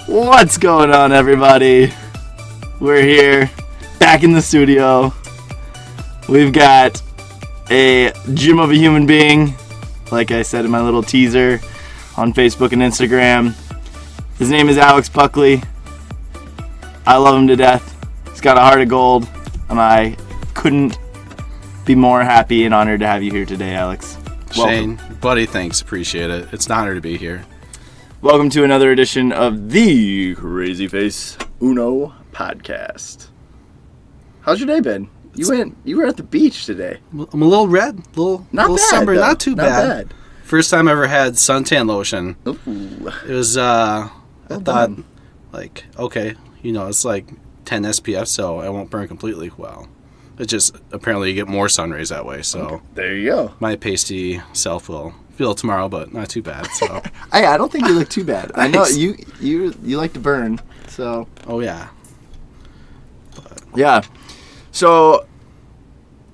What's going on, everybody? We're here, back in the studio. We've got a gem of a human being, like I said in my little teaser on Facebook and Instagram. His name is Alex Buckley. I love him to death. He's got a heart of gold, and I couldn't be more happy and honored to have you here today, Alex. Shane, buddy, thanks. Appreciate it. It's an honor to be here. Welcome to another edition of Thee CrazyFaceUno Podcast. How's your day been? You were at the beach today. I'm a little red, little sunburned, not too bad. First time I ever had suntan lotion. Ooh. It was I thought like, okay, it's like 10 SPF, so I won't burn completely. Well, it just apparently you get more sun rays that way, so okay. There you go. My pasty self will feel it tomorrow, but not too bad. So I don't think you look too bad. I know you like to burn, so. Oh yeah. Yeah. So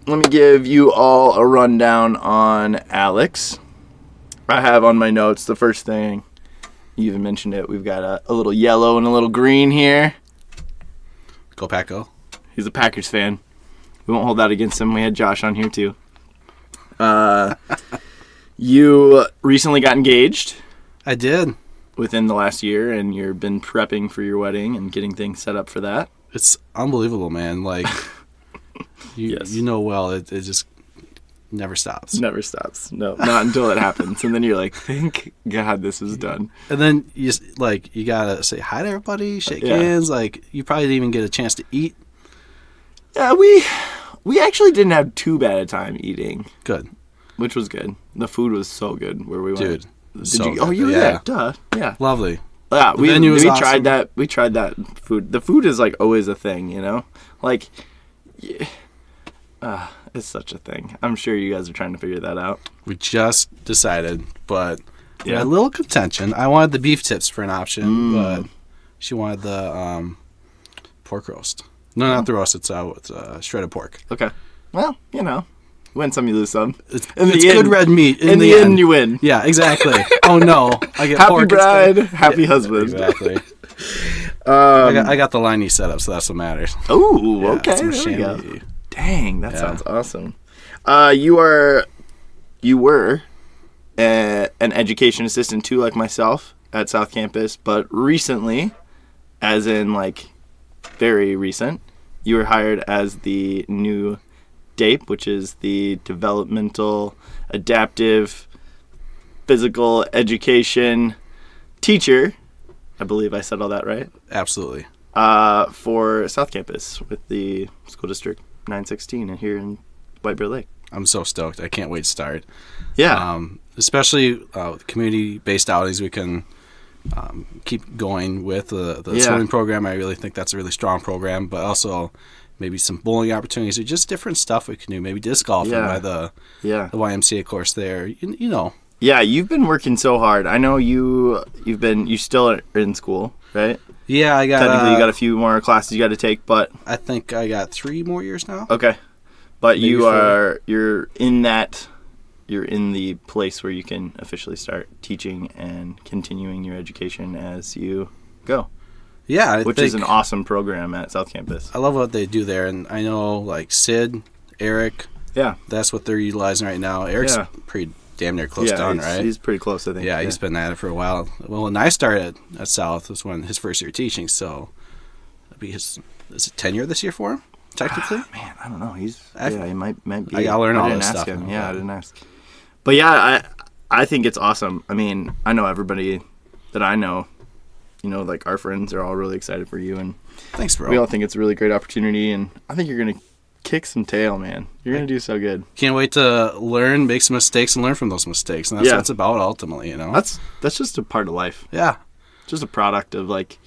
let me give you all a rundown on Alex. I have on my notes the first thing. You even mentioned it. We've got a little yellow and a little green here. Go Pack Go. He's a Packers fan. We won't hold that against him. We had Josh on here too. You recently got engaged. I did. Within the last year, and you've been prepping for your wedding and getting things set up for that. It's unbelievable, man. Like, yes. It just never stops. Never stops. No, not until it happens. And then you're like, thank God this is done. And then you gotta say hi to everybody, shake hands. Like, you probably didn't even get a chance to eat. Yeah, we actually didn't have too bad a time eating. Good. Which was good. The food was so good where we went. Dude. Oh, you were there. Duh. Yeah. Lovely. Yeah, we awesome. tried that. We tried that food. The food is like always a thing, Like, yeah, it's such a thing. I'm sure you guys are trying to figure that out. We just decided, but we had a little contention. I wanted the beef tips for an option, but she wanted the pork roast. No, not the roast. It's shredded pork. Okay. Well, win some, you lose some. It's good red meat. In the end, you win. Yeah, exactly. Oh no, I get happy pork. Happy bride, happy husband. Exactly. I got the liney set up, so that's what matters. Oh, okay. There we go. Dang, that sounds awesome. You were an education assistant too, like myself, at South Campus, but recently, as in like very recent, you were hired as the new DAPE, which is the Developmental Adaptive Physical Education Teacher. I believe I said all that right. Absolutely. For South Campus with the School District 916 and here in White Bear Lake. I'm so stoked. I can't wait to start. Yeah. Especially with community-based outings, we can keep going with the swimming program. I really think that's a really strong program, but also maybe some bowling opportunities or just different stuff we can do. Maybe disc golfing by the YMCA course there. Yeah, you've been working so hard. I know you still are in school, right? Yeah, I got. Technically, you got a few more classes you got to take, but I think I got 3 more years now. Okay, but maybe you're in the place where you can officially start teaching and continuing your education as you go. Yeah, which is an awesome program at South Campus. I love what they do there, and I know like Sid, Eric. Yeah, that's what they're utilizing right now. Eric's pretty damn near close done, right? He's pretty close, I think. Yeah, he's been at it for a while. Well, when I started at South, was when his first year teaching, so that'd be is it tenure this year for him? Technically, man, I don't know. He might be. I gotta learn all this stuff. stuff. Yeah, I didn't ask. But yeah, I think it's awesome. I mean, I know everybody that I know. Like our friends are all really excited for you, and thanks, bro. We all think it's a really great opportunity, and I think you're gonna kick some tail, man. You're gonna do so good. Can't wait to learn, make some mistakes, and learn from those mistakes. And that's what it's about ultimately, That's just a part of life. Yeah, just a product of like,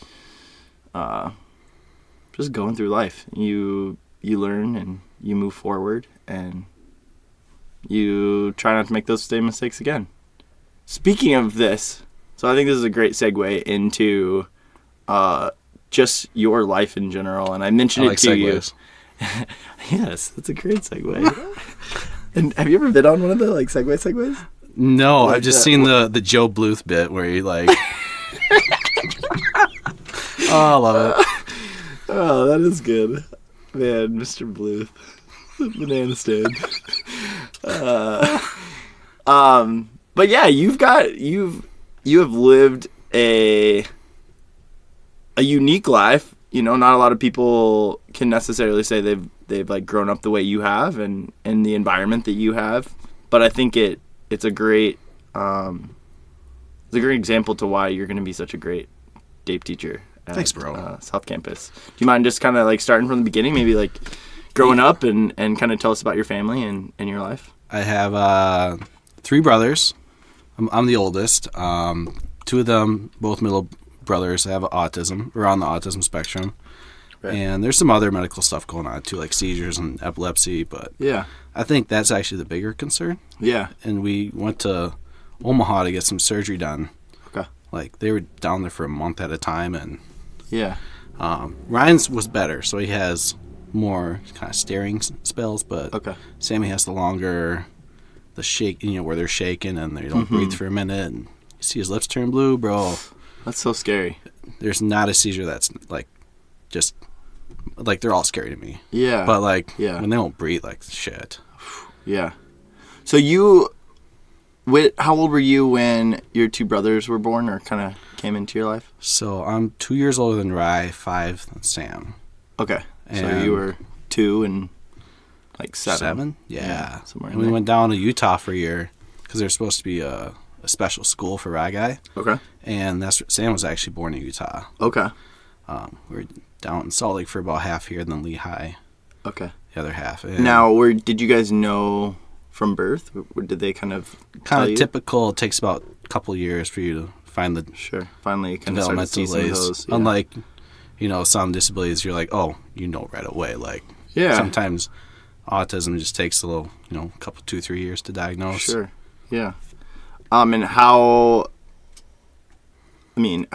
just going through life. You learn and you move forward, and you try not to make those same mistakes again. Speaking of this. So I think this is a great segue into just your life in general, and I mentioned it to segues. you. Yes, that's a great segue. And have you ever been on one of the segues? No, I've just seen the Joe Bluth bit where he I love it. Oh, that is good. Man, Mr. Bluth. Banana stand. But yeah, you have lived a unique life. You know, not a lot of people can necessarily say they've like grown up the way you have and in the environment that you have. But I think it's a great example to why you're going to be such a great DAPE teacher. Thanks, bro. South Campus. Do you mind just kind of like starting from the beginning, maybe like growing up and kind of tell us about your family and your life? I have 3 brothers. I'm the oldest. 2 of them, both middle brothers, have autism. We're on the autism spectrum. Right. And there's some other medical stuff going on too, like seizures and epilepsy. But yeah, I think that's actually the bigger concern. Yeah. And we went to Omaha to get some surgery done. Okay. Like they were down there for a month at a time, and yeah. Ryan's was better, so he has more kind of staring spells, but okay. Sammy has the longer, the shake, where they're shaking and they don't breathe for a minute, and you see his lips turn blue, bro. That's so scary. There's not a seizure that's like, just, like they're all scary to me. Yeah. But like, when they don't breathe, like shit. Yeah. So how old were you when your 2 brothers were born or kind of came into your life? So I'm 2 years older than Rye, 5 than Sam. Okay. And so you were 2 and like 7. 7? Yeah. Somewhere and we went down to Utah for a year because there's supposed to be a special school for Rye guy. Okay. And Sam was actually born in Utah. Okay. We were down in Salt Lake for about half here, then Lehigh. Okay. The other half. And now, did you guys know from birth? Or did they kind of typical? It takes about a couple of years for you to find the finally kind of start to see some of those. Yeah. Unlike some disabilities, you're like, oh, right away. Like sometimes autism just takes a little, couple 2-3 years to diagnose. Sure. Yeah. And how? I mean,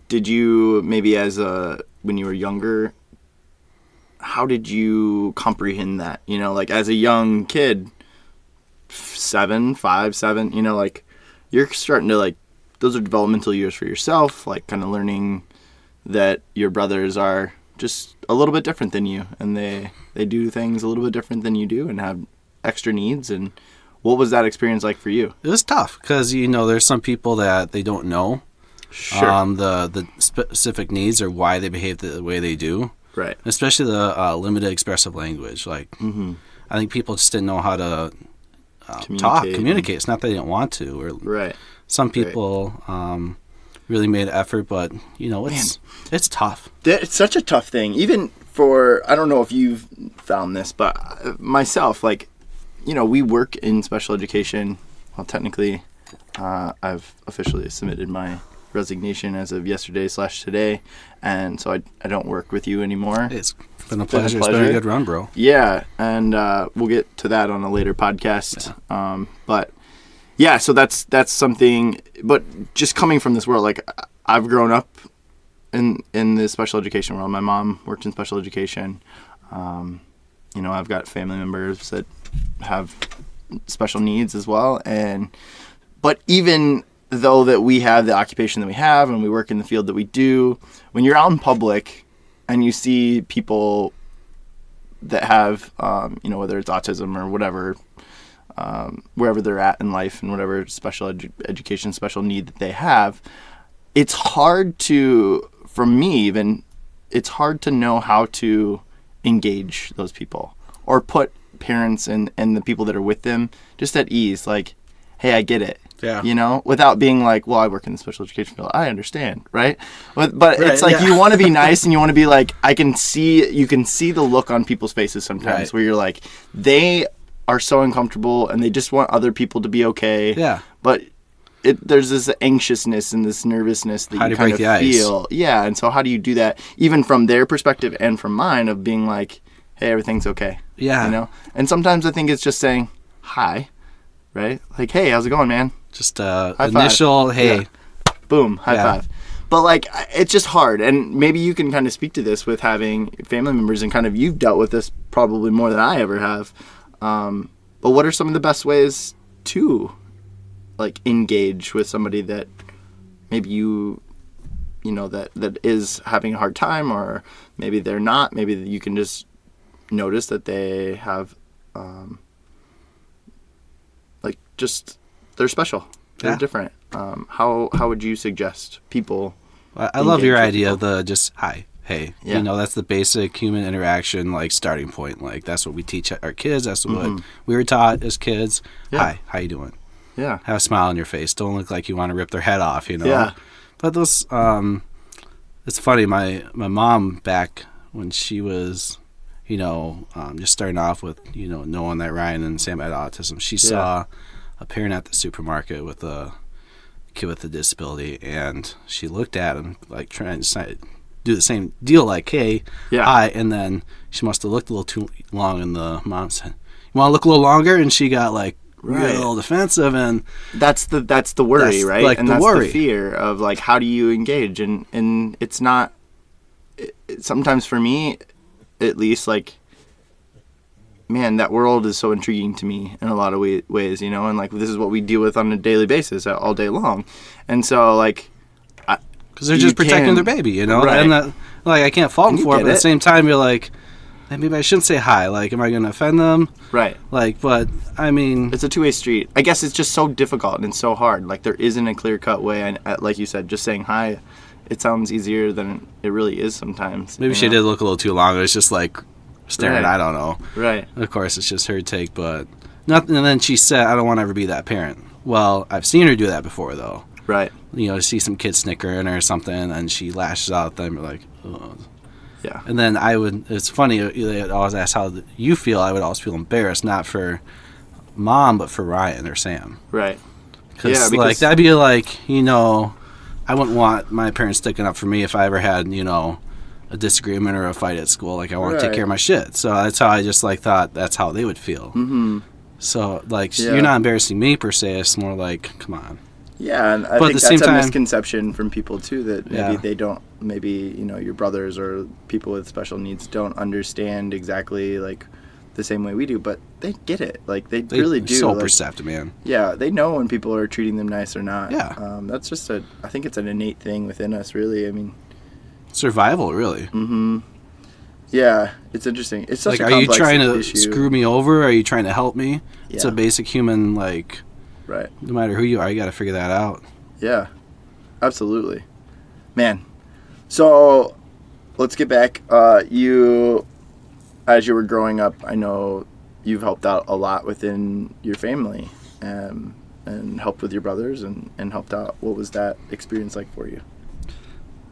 did you maybe when you were younger? How did you comprehend that? Like as a young kid, 5, 7, like you're starting to like, those are developmental years for yourself, like kind of learning that your brothers are just a little bit different than you and they do things a little bit different than you do and have extra needs. And what was that experience like for you? It was tough because, there's some people that they don't know the specific needs or why they behave the way they do. Right. Especially the limited expressive language. Like, I think people just didn't know how to communicate. It's not that they didn't want to. Or right. Some people really made an effort, but, it's tough. It's such a tough thing. Even I don't know if you've found this, but myself, like, we work in special education. Well, technically, I've officially submitted my resignation as of yesterday/today, and so I don't work with you anymore. It's been a pleasure. It's been a good run, bro. Yeah, and we'll get to that on a later podcast. Yeah. But yeah, so that's something. But just coming from this world, like I've grown up in the special education world. My mom worked in special education. I've got family members that have special needs as well, but even though that we have the occupation that we have and we work in the field that we do, when you're out in public and you see people that have, whether it's autism or whatever, wherever they're at in life and whatever special education, special need that they have, it's hard for me even, it's hard to know how to engage those people or put parents and the people that are with them just at ease. Like, hey, I get it. Yeah. Without being like, well, I work in the special education field. I understand, right? But it's like you want to be nice and you want to be like, you can see the look on people's faces sometimes where you're like, they are so uncomfortable and they just want other people to be okay. Yeah. But there's this anxiousness and this nervousness that you kind of feel. Yeah. And so how do you do that, even from their perspective and from mine, of being like, hey, everything's okay. Yeah. And sometimes I think it's just saying hi, right? Like, hey, how's it going, man? Just initial, hey. Yeah. Boom, high five. But, like, it's just hard. And maybe you can kind of speak to this with having family members and kind of you've dealt with this probably more than I ever have. But what are some of the best ways to, like, engage with somebody that maybe you that is having a hard time, or maybe they're not. Maybe you can just notice that they have, they're special. They're different. How would you suggest people? I love your idea of the just hi, hey. Yeah. That's the basic human interaction, like, starting point. Like, that's what we teach our kids. That's what we were taught as kids. Yeah. Hi, how you doing? Yeah. Have a smile on your face. Don't look like you want to rip their head off, Yeah. But those, it's funny. My mom, back when she was, just starting off with, knowing that Ryan and Sam had autism, she saw a parent at the supermarket with a kid with a disability, and she looked at him like trying to do the same deal, like, hey, hi, and then she must have looked a little too long, and the mom said, you want to look a little longer? And she got like real defensive, and that's the worry, right? Like, and the that's worry. The fear of, like, how do you engage, and it's not sometimes, for me at least, like, man, that world is so intriguing to me in a lot of ways, and, like, this is what we deal with on a daily basis all day long. And so, like, because they're just protecting their baby, right. And that, like, I can't fault them for it, but at the same time, you're like, maybe I shouldn't say hi. Like, am I going to offend them? Right. Like, but, I mean, it's a two-way street. I guess it's just so difficult and it's so hard. Like, there isn't a clear-cut way. And like you said, just saying hi, it sounds easier than it really is sometimes. Maybe she did look a little too long. It was just like staring. Right. I don't know. Right. Of course, it's just her take, but nothing. And then she said, "I don't want to ever be that parent." Well, I've seen her do that before, though. Right. See some kid snickering or something, and she lashes out at them. You're like, oh. Yeah. And then it's funny. They always ask how you feel. I would always feel embarrassed, not for Mom, but for Ryan or Sam. Right. Because like that'd be like, I wouldn't want my parents sticking up for me if I ever had, a disagreement or a fight at school. Like, I want to take care of my shit. So that's how I just, like, thought that's how they would feel. Mm-hmm. So, like, you're not embarrassing me per se. It's more like, come on. Yeah, and I think that's a misconception from people, too, that maybe they don't, your brothers or people with special needs don't understand exactly, like, the same way we do, but they get it. Like, they really do. So perceptive, man. Yeah, they know when people are treating them nice or not. Yeah. That's just I think it's an innate thing within us, really. I mean, survival, really. Mm-hmm. Yeah, it's interesting. It's such like, a complex issue. Are you trying to issue. Screw me over? Are you trying to help me? Yeah. It's a basic human, like, right. No matter who you are, you got to figure that out. Yeah, absolutely. Man, so let's get back. As you were growing up, I know you've helped out a lot within your family and helped with your brothers and helped out. What was that experience like for you?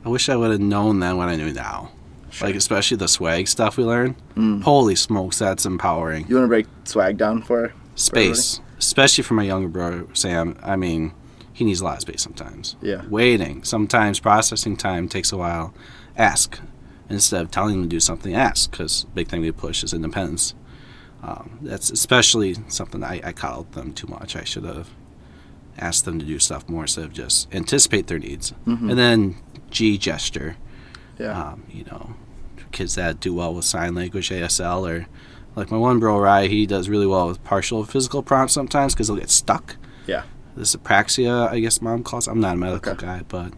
I wish I would have known then what I knew now. Sure. Like, especially the swag stuff we learned. Holy smokes, that's empowering. You want to break swag down for space, especially for my younger brother, Sam. I mean, he needs a lot of space sometimes. Yeah. Waiting. Sometimes processing time takes a while. Ask. Instead of telling him to do something, ask, because the big thing we push is independence. That's especially something I coddled them too much. I should have asked them to do stuff more instead of just anticipate their needs. Mm-hmm. And then gesture. Yeah. Kids that do well with sign language, ASL, or like my one bro, Rye, he does really well with partial physical prompts sometimes because he'll get stuck. Yeah. This apraxia, I guess Mom calls it. I'm not a medical guy, but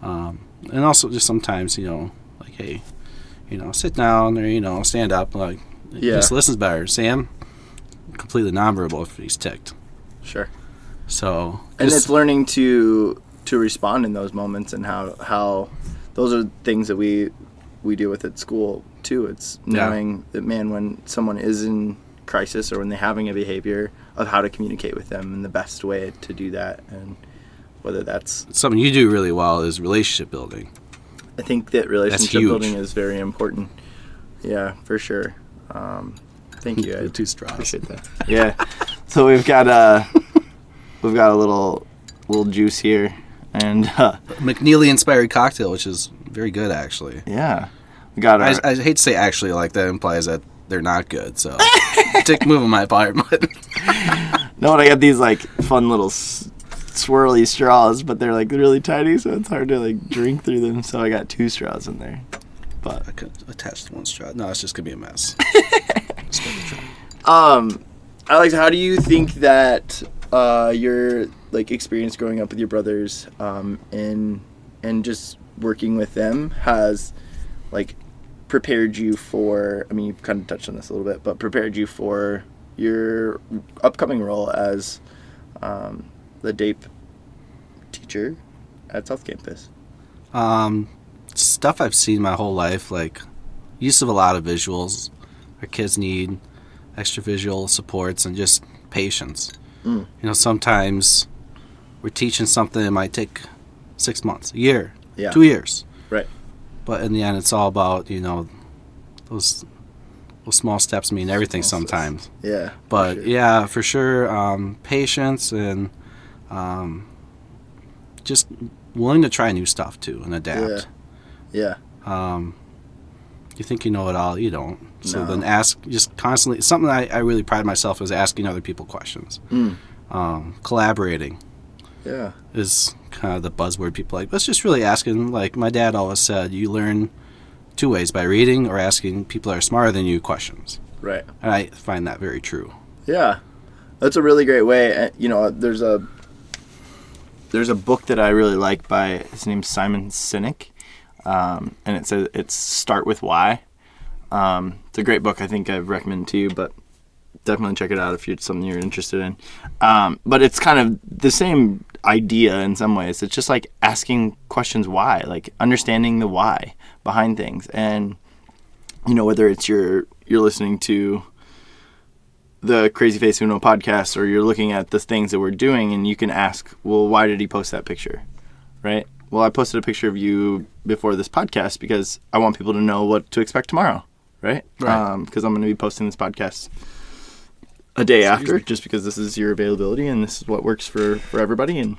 and also just sometimes, like, hey, sit down or, stand up. Like, he just listens better. Sam, completely nonverbal if he's ticked. Sure. So. And it's learning to respond in those moments and how those are things that we deal with at school too. It's knowing that, man, when someone is in crisis or when they're having a behavior, of how to communicate with them and the best way to do that, and whether that's something you do really well is relationship building. I think that relationship building is very important. Yeah, for sure. Thank you. I 2 straws. Appreciate that. Yeah. So we've got a little juice here, and McNeely inspired cocktail, which is very good actually. Yeah. We got I hate to say actually, like that implies that they're not good. So dick move on my part, but no, I got these like fun little swirly straws, but they're like really tiny, so it's hard to like drink through them. So I got 2 straws in there. But I could attach to 1 straw. No, it's just gonna be a mess. Alex, how do you think that your like experience growing up with your brothers and just working with them has like prepared you for, I mean, you've kind of touched on this a little bit, but prepared you for your upcoming role as the DAPE teacher at South Campus? Stuff I've seen my whole life, like use of a lot of visuals. Our kids need extra visual supports and just patience. You know, sometimes we're teaching something that might take 6 months, a year, 2 years. Right. But in the end, it's all about, you know, those small steps mean everything sometimes. Yeah. But yeah, for sure, patience and just willing to try new stuff too and adapt. Yeah. You think you know it all, you don't. So then ask, just constantly, something I really pride myself is asking other people questions. Collaborating is kind of the buzzword people like. But it's just really asking, like my dad always said, you learn 2 ways, by reading or asking people that are smarter than you questions. Right. And I find that very true. Yeah. That's a really great way. You know, there's a book that I really like by, his name's Simon Sinek. And it says it's Start With Why. It's a great book. I think I've recommended to you, but definitely check it out if it's something you're interested in. But it's kind of the same idea in some ways. It's just like asking questions why, like understanding the why behind things. And, you know, whether it's you're listening to the CrazyFaceUno podcast or you're looking at the things that we're doing and you can ask, well, why did he post that picture? Right? Well, I posted a picture of you before this podcast because I want people to know what to expect tomorrow, right? Because I'm going to be posting this podcast a day after, just because this is your availability and this is what works for everybody. And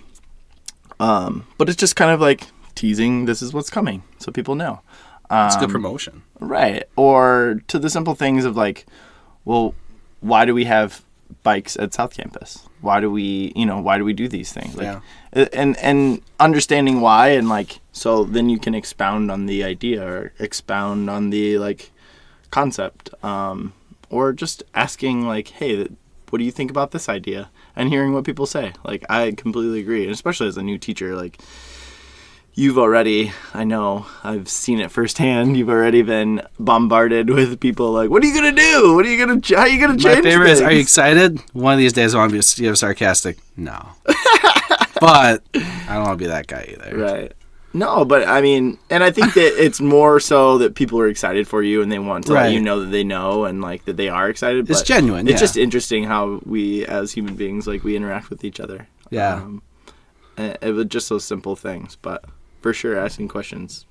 but it's just kind of like teasing, this is what's coming, so people know. It's good promotion. Right. Or to the simple things of like, well, why do we have bikes at South Campus? Why do we do these things? Like, and understanding why, and like, so then you can expound on the idea or expound on the like concept, or just asking like, hey, what do you think about this idea? And hearing what people say. Like, I completely agree. And especially as a new teacher, like, you've already, I know, I've seen it firsthand. You've already been bombarded with people like, what are you going to do? How are you going to change My favorite things? is, are you excited? One of these days I want to be sarcastic. No. But I don't want to be that guy either. Right. No, but I mean, and I think that it's more so that people are excited for you and they want to let you know that they know and like that they are excited. It's genuine. It's just interesting how we as human beings, like, we interact with each other. Yeah. It was just those simple things, but for sure, asking questions,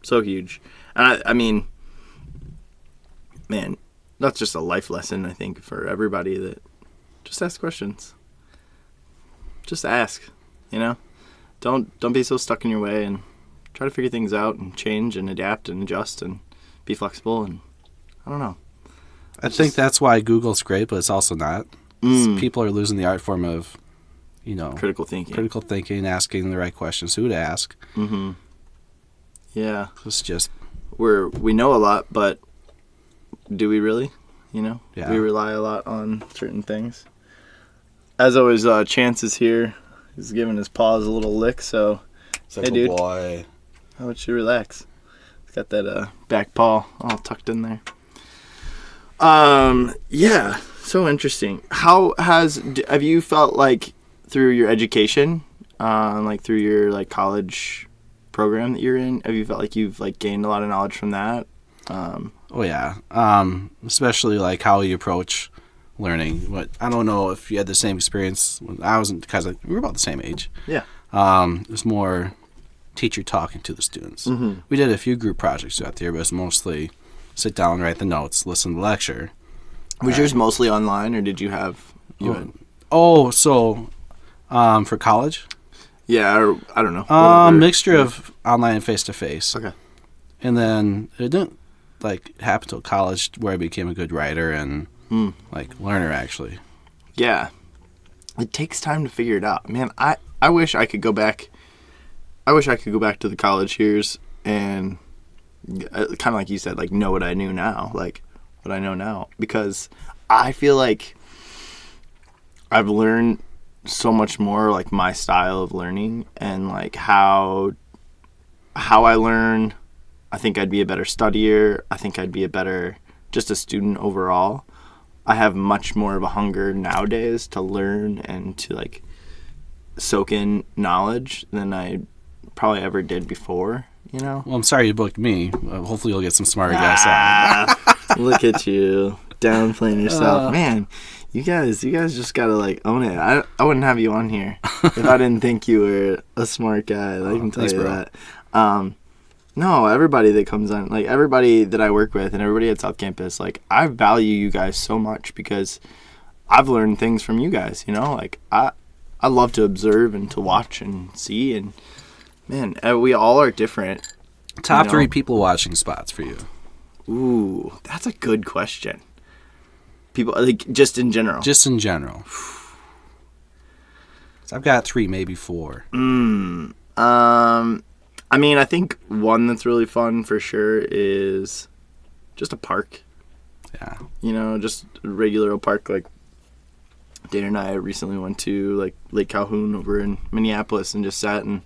so huge. And I mean, man, that's just a life lesson, I think, for everybody, that just ask questions. Just ask, you know? Don't be so stuck in your way, and try to figure things out and change and adapt and adjust and be flexible. And I don't know. I think that's why Google's great, but it's also not. People are losing the art form of, you know, critical thinking, asking the right questions, who to ask. Mm-hmm. Yeah. It's just, we know a lot, but do we really? You know? Yeah. We rely a lot on certain things. As always, Chance is here. He's giving his paws a little lick, so hey, dude. Boy. How about you relax? He's got that back paw all tucked in there. Yeah, so interesting. How have you felt like through your education, like through your like college program that you're in, have you felt like you've like gained a lot of knowledge from that? Oh yeah, especially like how you approach learning. What I don't know if you had the same experience when I wasn't, because we were about the same age. Yeah. It was more teacher talking to the students. Mm-hmm. We did a few group projects throughout the year, but it was mostly sit down, write the notes, listen to the lecture. Was yours mostly online, or did you have for college? Yeah, or I don't know. Mixture of online and face to face. Okay. And then it didn't like happen till college where I became a good writer and like learner actually. Yeah. It takes time to figure it out. Man, I wish I could go back. I wish I could go back to the college years and kind of like you said, like know what I knew now, like what I know now, because I feel like I've learned so much more, like my style of learning and like how how I learn. I think I'd be a better studier. I think I'd be a better just a student overall. I have much more of a hunger nowadays to learn and to like soak in knowledge than I probably ever did before, you know? Well, I'm sorry you booked me. Hopefully you'll get some smarter guys on. Look at you, downplaying yourself. Man, you guys just gotta like own it. I wouldn't have you on here if I didn't think you were a smart guy. I can tell you that. No, everybody that comes on, like everybody that I work with and everybody at South Campus, like I value you guys so much because I've learned things from you guys, you know? Like I love to observe and to watch and see, and man, we all are different. Top 3 people watching spots for you. Ooh, that's a good question. People, like, just in general. Just in general. So I've got 3, maybe 4. I mean, I think one that's really fun for sure is just a park. Yeah. You know, just a regular old park. Like, Dana and I recently went to, like, Lake Calhoun over in Minneapolis and just sat and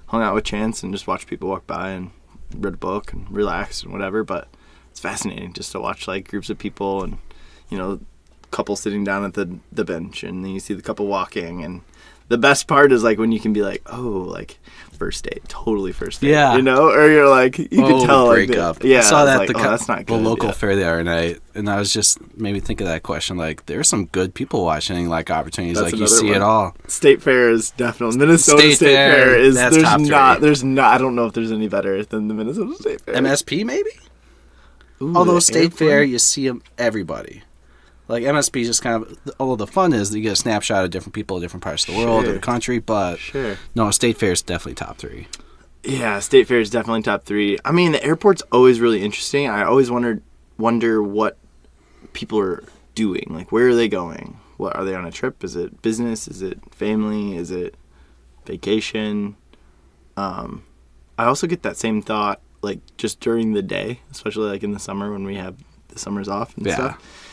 hung out with Chance and just watched people walk by and read a book and relaxed and whatever. But it's fascinating just to watch, like, groups of people and, you know, couple sitting down at the bench, and then you see the couple walking, and the best part is like when you can be like, oh, like first date, totally first date, yeah, you know, or you're like, you can tell break like up. Yeah, I saw that like, that's not good. The local fair the other night, and I was just made me think of that question. Like, there's some good people watching, like opportunities, that's like you see it all. State fair is definitely Minnesota State Fair is there's not I don't know if there's any better than the Minnesota State Fair. MSP maybe. Ooh, although State Fair, you see them everybody. Like, MSP is just kind of, although the fun is that you get a snapshot of different people in different parts of the world or the country, but no, State Fair is definitely top 3. Yeah, State Fair is definitely top 3. I mean, the airport's always really interesting. I always wonder what people are doing. Like, where are they going? What, are they on a trip? Is it business? Is it family? Is it vacation? I also get that same thought, like, just during the day, especially, like, in the summer when we have the summers off and stuff.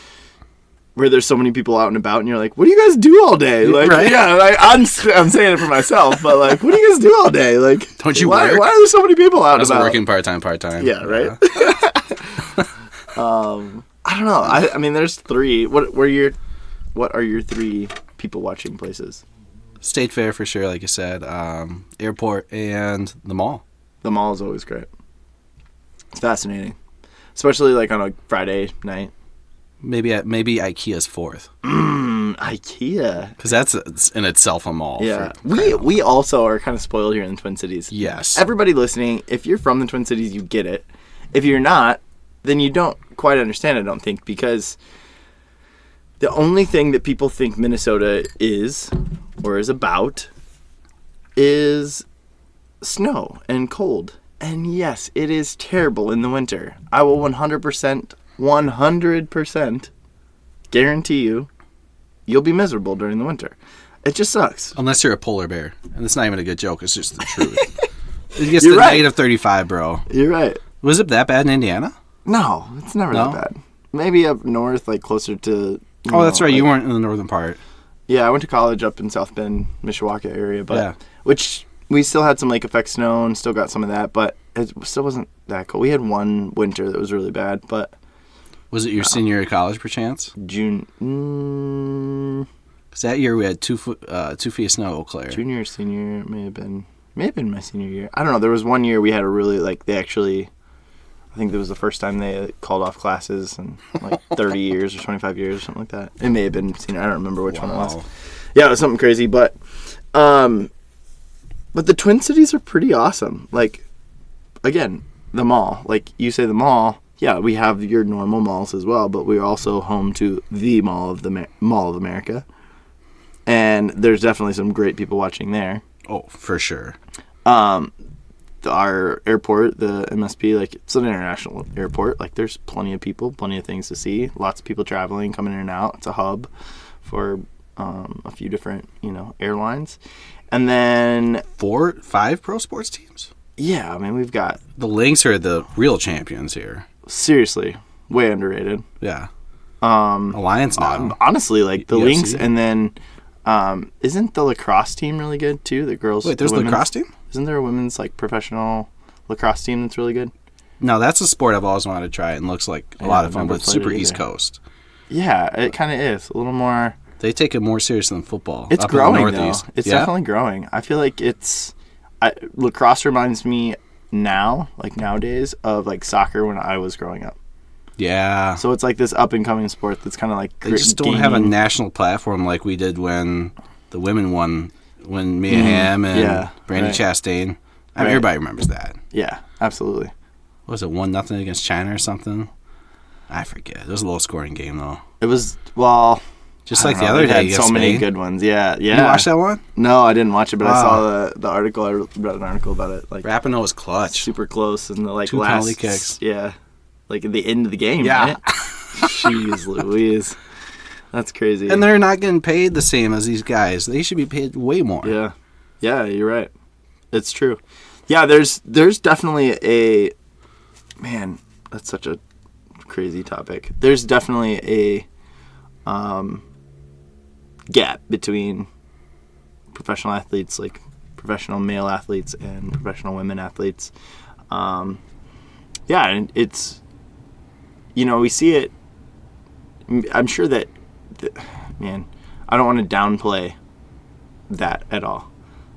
Where there's so many people out and about, and you're like, what do you guys do all day? Like, right? Yeah, like, I'm saying it for myself, but like, what do you guys do all day? Like, don't you work? Why are there so many people out and about? I was working part-time. Yeah, right? I don't know. I mean, there's 3. What are your 3 people watching places? State Fair for sure, like you said. Airport and the mall. The mall is always great. It's fascinating. Especially like on a Friday night. Maybe IKEA's 4th. IKEA. Because that's in itself a mall. Yeah. We also are kind of spoiled here in the Twin Cities. Yes. Everybody listening, if you're from the Twin Cities, you get it. If you're not, then you don't quite understand, I don't think, because the only thing that people think Minnesota is, or is about, is snow and cold. And yes, it is terrible in the winter. I will 100% guarantee you'll be miserable during the winter. It just sucks. Unless you're a polar bear. And it's not even a good joke. It's just the truth. It gets to negative 35, bro. You're right. Was it that bad in Indiana? No, it's never that bad. Maybe up north, like closer to... that's right. Like, you weren't in the northern part. Yeah, I went to college up in South Bend, Mishawaka area, but which we still had some lake effect snow and still got some of that, but it still wasn't that cold. We had one winter that was really bad, but... Was it your senior year of college, perchance? June. Because that year we had 2 feet of snow at Eau Claire. Junior or senior, may have been my senior year. I don't know. There was one year we had a really, like, they actually, I think it was the first time they called off classes in like 30 years or 25 years or something like that. It may have been senior. I don't remember which one it was. Yeah, it was something crazy, but the Twin Cities are pretty awesome. Like, again, the mall. Like, you say the mall. Yeah, we have your normal malls as well, but we're also home to the Mall of America. And there's definitely some great people watching there. Oh, for sure. Our airport, the MSP, like, it's an international airport. Like, there's plenty of people, plenty of things to see. Lots of people traveling, coming in and out. It's a hub for a few different, airlines. And then 4-5 pro sports teams? Yeah, I mean, we've got... The Lynx are the real champions here. Seriously, way underrated. Yeah. Alliance now. Honestly, like the Lynx, and then isn't the lacrosse team really good too? The girls. Wait, there's a lacrosse team? Isn't there a women's like professional lacrosse team that's really good? No, that's a sport I've always wanted to try and looks like a lot of fun, but it's super East Coast. Yeah, it kind of is. A little more... They take it more serious than football. It's growing, though. It's definitely growing. I feel like lacrosse reminds me now, like nowadays, of like soccer when I was growing up. Yeah. So it's like this up-and-coming sport that's kind of like... They just don't have a national platform like we did when the women won, when Mia Hamm and Brandi Chastain. I mean, everybody remembers that. Yeah, absolutely. What was it, 1-0 against China or something? I forget. It was a low-scoring game, though. It was, well... Just like the other day against so many good ones. Yeah. You watched that one? No, I didn't watch it, but I saw the article. I read an article about it. Like Rapinoe was clutch. Super close. And the like 2 last... penalty kicks. Yeah. Like at the end of the game, yeah. Right? Jeez Louise. That's crazy. And they're not getting paid the same as these guys. They should be paid way more. Yeah. Yeah, you're right. It's true. Yeah, there's definitely a... Man, that's such a crazy topic. There's definitely a gap between professional athletes, like professional male athletes and professional women athletes. And it's, we see it. I'm sure that, I don't want to downplay that at all.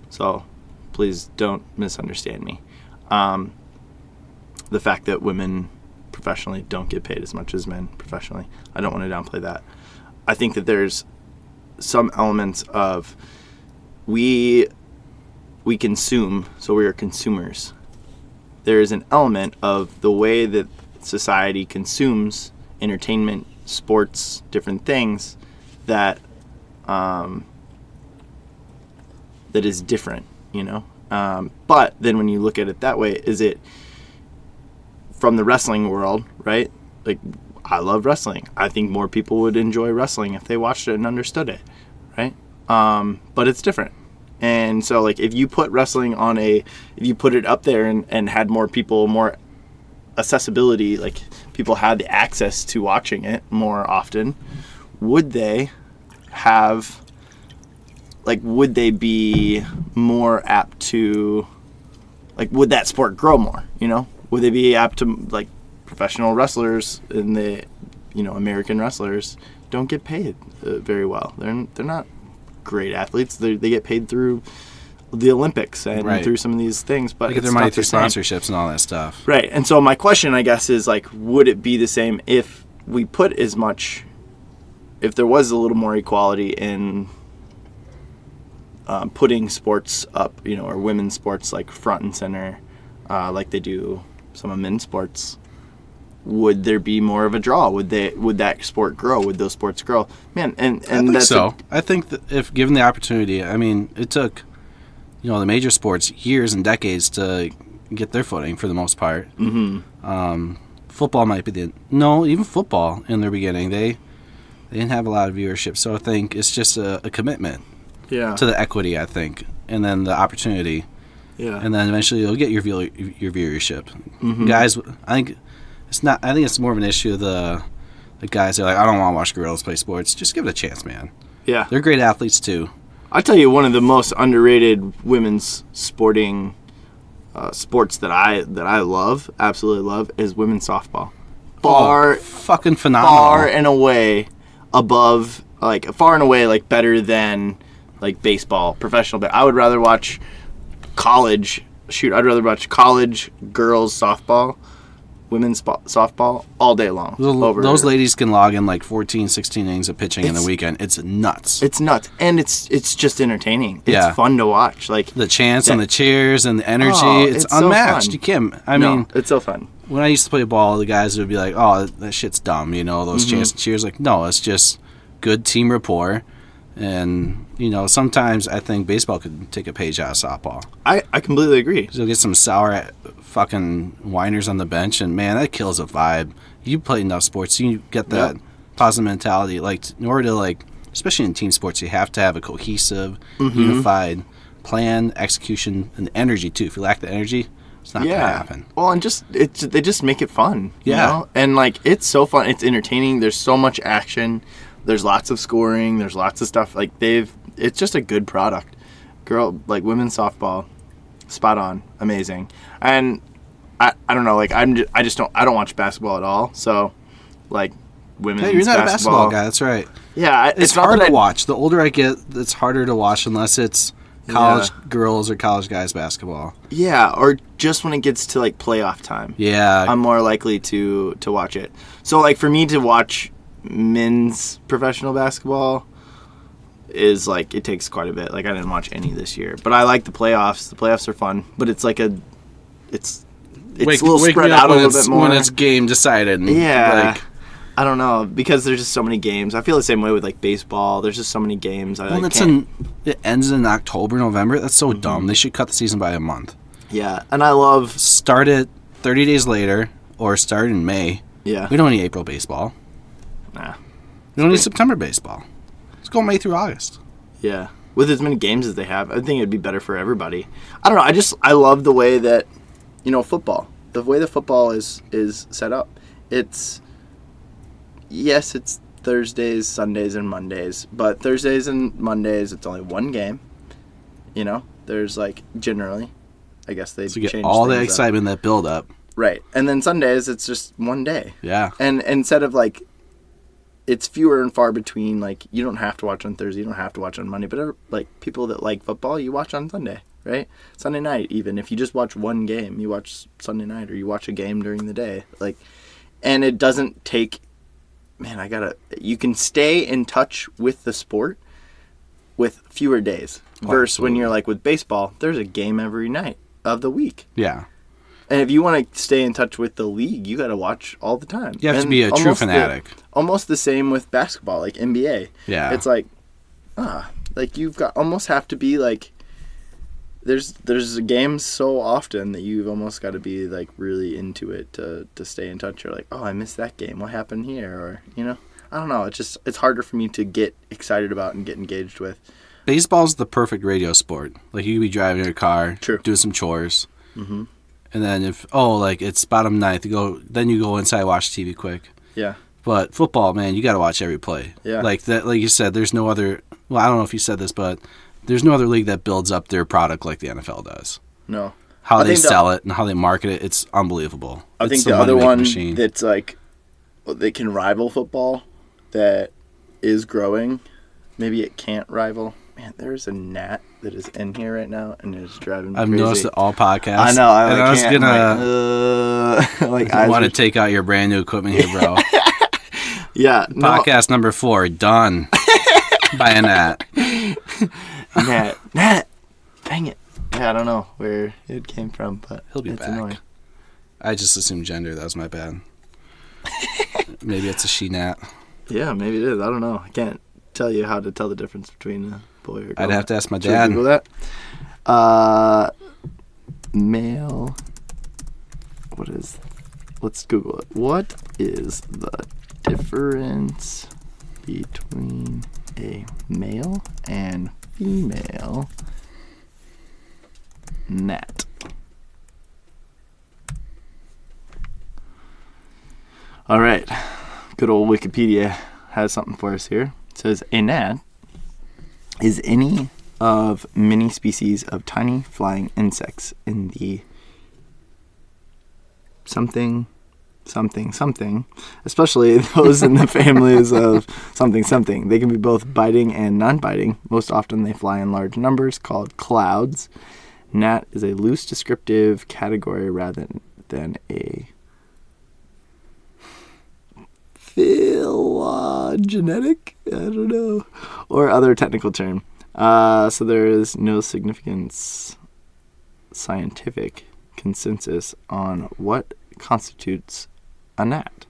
So please don't misunderstand me. The fact that women professionally don't get paid as much as men professionally, I don't want to downplay that. I think that there's some elements of we consume, so we are consumers. There is an element of the way that society consumes entertainment, sports, different things that is different, but then when you look at it that way, is it from the wrestling world, right? Like, I love wrestling. I think more people would enjoy wrestling if they watched it and understood it, right? But it's different. And so, like, if you put wrestling if you put it up there and had more people, more accessibility, like, people had the access to watching it more often, would they be more apt to, like, would that sport grow more, Would they be apt to, like, professional wrestlers and the, American wrestlers don't get paid very well. They're not great athletes. They get paid through the Olympics and through some of these things, but they get their money through sponsorships and all that stuff. Right. And so my question, I guess, is like, would it be the same if we put if there was a little more equality in putting sports up, or women's sports like front and center, like they do some of men's sports? Would there be more of a draw? Would that sport grow? Would those sports grow? Man, and I think so. I think that if given the opportunity, I mean, it took, the major sports years and decades to get their footing for the most part. Mm-hmm. Football might be even football in their beginning, they didn't have a lot of viewership. So I think it's just a commitment to the equity, I think, and then the opportunity. Yeah. And then eventually you'll get your viewership. Mm-hmm. Guys, I think it's more of an issue of the guys that are like, I don't want to watch girls play sports. Just give it a chance, man. Yeah. They're great athletes too. I'll tell you, one of the most underrated women's sporting sports that I love, absolutely love, is women's softball. Fucking phenomenal. Far and away better than like baseball, professional. But I would rather watch college girls softball, women's softball all day long. Those ladies can log in like 14, 16 innings of pitching in the weekend. It's nuts. It's nuts. And it's just entertaining. It's fun to watch. Like the chants and the cheers and the energy. It's unmatched. So you can't. I mean, it's so fun. When I used to play ball, the guys would be like, "Oh, that shit's dumb," those chants and cheers. Like, no, it's just good team rapport. And, sometimes I think baseball could take a page out of softball. I completely agree. You'll get some sour fucking whiners on the bench, and, man, that kills a vibe. You play enough sports, you get that positive mentality. Like, in order to, like, especially in team sports, you have to have a cohesive, unified plan, execution, and energy, too. If you lack the energy, it's not going to happen. Well, and they just make it fun. Yeah. And, like, it's so fun. It's entertaining. There's so much action. There's lots of scoring. There's lots of stuff. Like, it's just a good product. Women's softball, spot on, amazing. And I don't know. Like I don't watch basketball at all. So like women's you're not basketball. a basketball guy. That's right. Yeah, it's hard to watch. The older I get, it's harder to watch unless it's college girls or college guys basketball. Yeah, or just when it gets to like playoff time. Yeah, I'm more likely to watch it. So like for me to watch men's professional basketball is like it takes quite a bit. Like I didn't watch any this year, but I like the playoffs. The playoffs are fun, but it's like it's a little spread out a little bit more when it's game decided. Yeah. Like, I don't know, because there's just so many games. I feel the same way with like baseball. There's just so many games. It ends in October, November. That's so dumb. They should cut the season by a month. Yeah, and I love start it 30 days later or start in May. Yeah, we don't need April baseball. Nah, we don't need September baseball. Let's go May through August. Yeah, with as many games as they have, I think it'd be better for everybody. I don't know. I love the way that football. The way the football is set up. Yes, it's Thursdays, Sundays, and Mondays. But Thursdays and Mondays, it's only one game. There's like generally, I guess they change all the excitement that build up. Right, and then Sundays, it's just one day. Yeah, and instead of like, it's fewer and far between. Like you don't have to watch on Thursday, you don't have to watch on Monday. But like people that like football, you watch on Sunday, right? Sunday night, even if you just watch one game, you watch Sunday night, or you watch a game during the day. Like, and it doesn't take. Man, you can stay in touch with the sport with fewer days. Versus when you're like with baseball, there's a game every night of the week. Yeah. And if you want to stay in touch with the league, you got to watch all the time. You have to be a true fanatic. Almost the same with basketball, like NBA. Yeah. It's like, like you've got almost have to be like, there's games so often that you've almost got to be like really into it to stay in touch. You're like, oh, I missed that game. What happened here? Or I don't know. It's harder for me to get excited about and get engaged with. Baseball's the perfect radio sport. Like you could be driving your car, doing some chores, and then if it's bottom ninth, you go inside, watch TV quick. Yeah. But football, man, you got to watch every play. Yeah. Like that, like you said, there's no other. Well, I don't know if you said this, but there's no other league that builds up their product like the NFL does. No. How they sell it and how they market it, it's unbelievable. I think the other one that's like, they can rival football that is growing, maybe it can't rival. Man, there's a gnat that is in here right now and it's driving me crazy. I've noticed it all podcasts. I know. I was gonna I want to take out your brand new equipment here, bro. Yeah. Podcast number 4, done by a gnat. Gnat. Dang it. Yeah, I don't know where it came from, but he'll be back. Annoying. I just assumed gender. That was my bad. Maybe it's a she gnat. Yeah, maybe it is. I don't know. I can't tell you how to tell the difference between a boy or a girl. I'd have to ask my dad. Should we Google that? Male. Let's Google it. What is the difference between a male and female gnat? All right. Good old Wikipedia has something for us here. It says, a gnat is any of many species of tiny flying insects in the something, especially those in the families of something. They can be both biting and non-biting. Most often they fly in large numbers called clouds. Gnat is a loose descriptive category rather than a phylogenetic, I don't know, or other technical term. So there is no significant scientific consensus on what constitutes a gnat.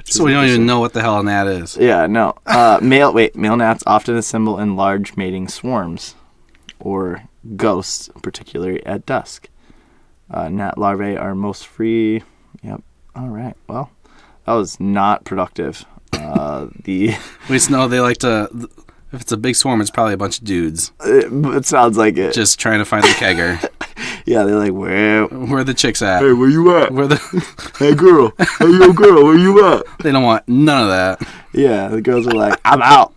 So we don't even know what the hell a gnat is. Yeah, no. Male gnats often assemble in large mating swarms, or ghosts, particularly at dusk. Gnat larvae are most free. Yep. All right. Well, that was not productive. Wait, no, they like to. If it's a big swarm, it's probably a bunch of dudes. It sounds like it. Just trying to find the kegger. Yeah, they're like, where the chicks at? Hey, where you at? Hey, girl. Hey, yo, girl, where you at? They don't want none of that. Yeah, the girls are like, I'm out.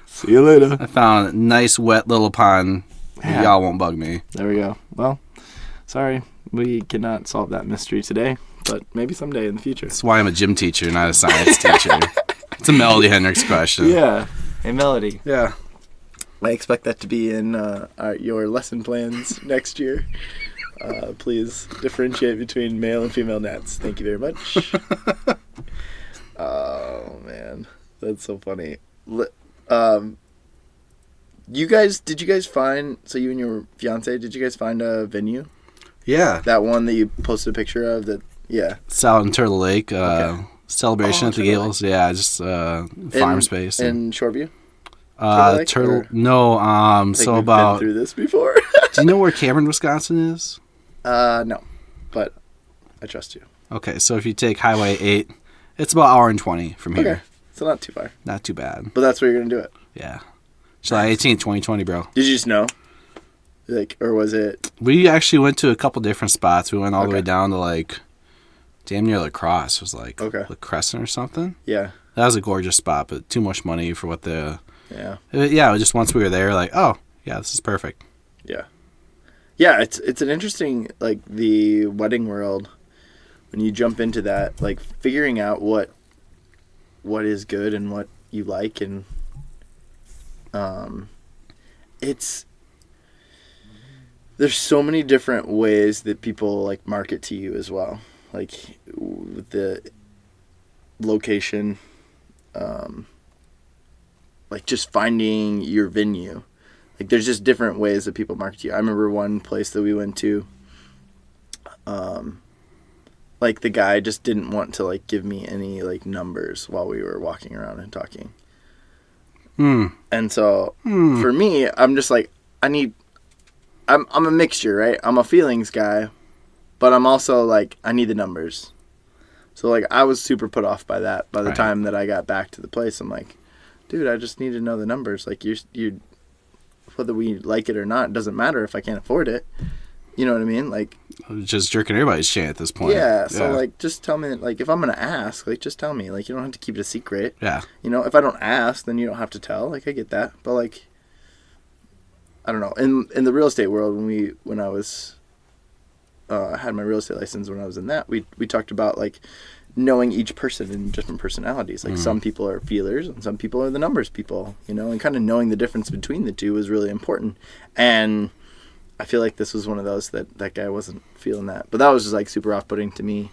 See you later. I found a nice, wet little pond. Yeah. Y'all won't bug me. There we go. Well, sorry. We cannot solve that mystery today, but maybe someday in the future. That's why I'm a gym teacher, not a science teacher. It's a Melody Hendricks question. Yeah. Hey, Melody. Yeah. I expect that to be in your lesson plans next year. Please differentiate between male and female gnats. Thank you very much. Oh, man. That's so funny. Did you guys find, so you and your fiance, did you guys find a venue? Yeah. That one that you posted a picture of? It's out in Turtle Lake. Okay. Celebration at the Gables. Yeah, just farm space. In Shoreview? No, so about... been through this before. Do you know where Cameron, Wisconsin is? No, but I trust you. Okay, so if you take Highway 8, it's about an hour and 20 from here. Okay, so not too far. Not too bad. But that's where you're going to do it? Yeah. July 18th, 2020, bro. Did you just know? Or was it... We actually went to a couple different spots. We went all the way down to, damn near La Crosse. It was La Crescent or something. Yeah. That was a gorgeous spot, but too much money for what the... Yeah. Yeah, just once we were there, oh, yeah, this is perfect. Yeah. Yeah, it's an interesting, the wedding world, when you jump into that, figuring out what is good and what you like, and there's so many different ways that people, market to you as well. With the location, just finding your venue. There's just different ways that people market to you. I remember one place that we went to, the guy just didn't want to, give me any, numbers while we were walking around and talking. And so, for me, I'm just I'm a mixture, right? I'm a feelings guy, but I'm also, I need the numbers. So, I was super put off by that. By the time that I got back to the place, I'm like, dude, I just need to know the numbers. You whether we like it or not, it doesn't matter if I can't afford it. You know what I mean? Just jerking everybody's chain at this point. Yeah, so, just tell me, if I'm going to ask, just tell me. You don't have to keep it a secret. Yeah. If I don't ask, then you don't have to tell. I get that. But, I don't know. In the real estate world, when I was, had my real estate license, when I was in that, we talked about, knowing each person and different personalities. Some people are feelers and some people are the numbers people, and kind of knowing the difference between the two is really important. And I feel like this was one of those that guy wasn't feeling that. But that was just super off-putting to me,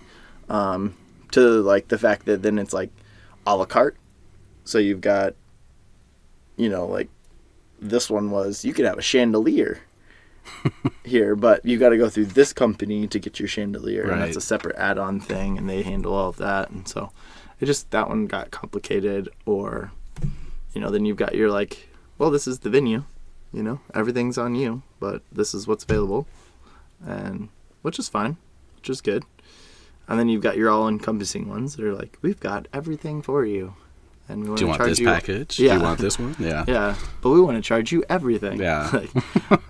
to the fact that then it's a la carte. So you've got, this one was, you could have a chandelier here, but you got to go through this company to get your chandelier, and that's a separate add-on thing, and they handle all of that. And so that one got complicated. Or then you've got your well, this is the venue, everything's on you, but this is what's available, and which is fine, which is good. And then you've got your all-encompassing ones that are we've got everything for you. And we want do you want this package? Yeah. Do you want this one? Yeah. Yeah. But we want to charge you everything. Yeah.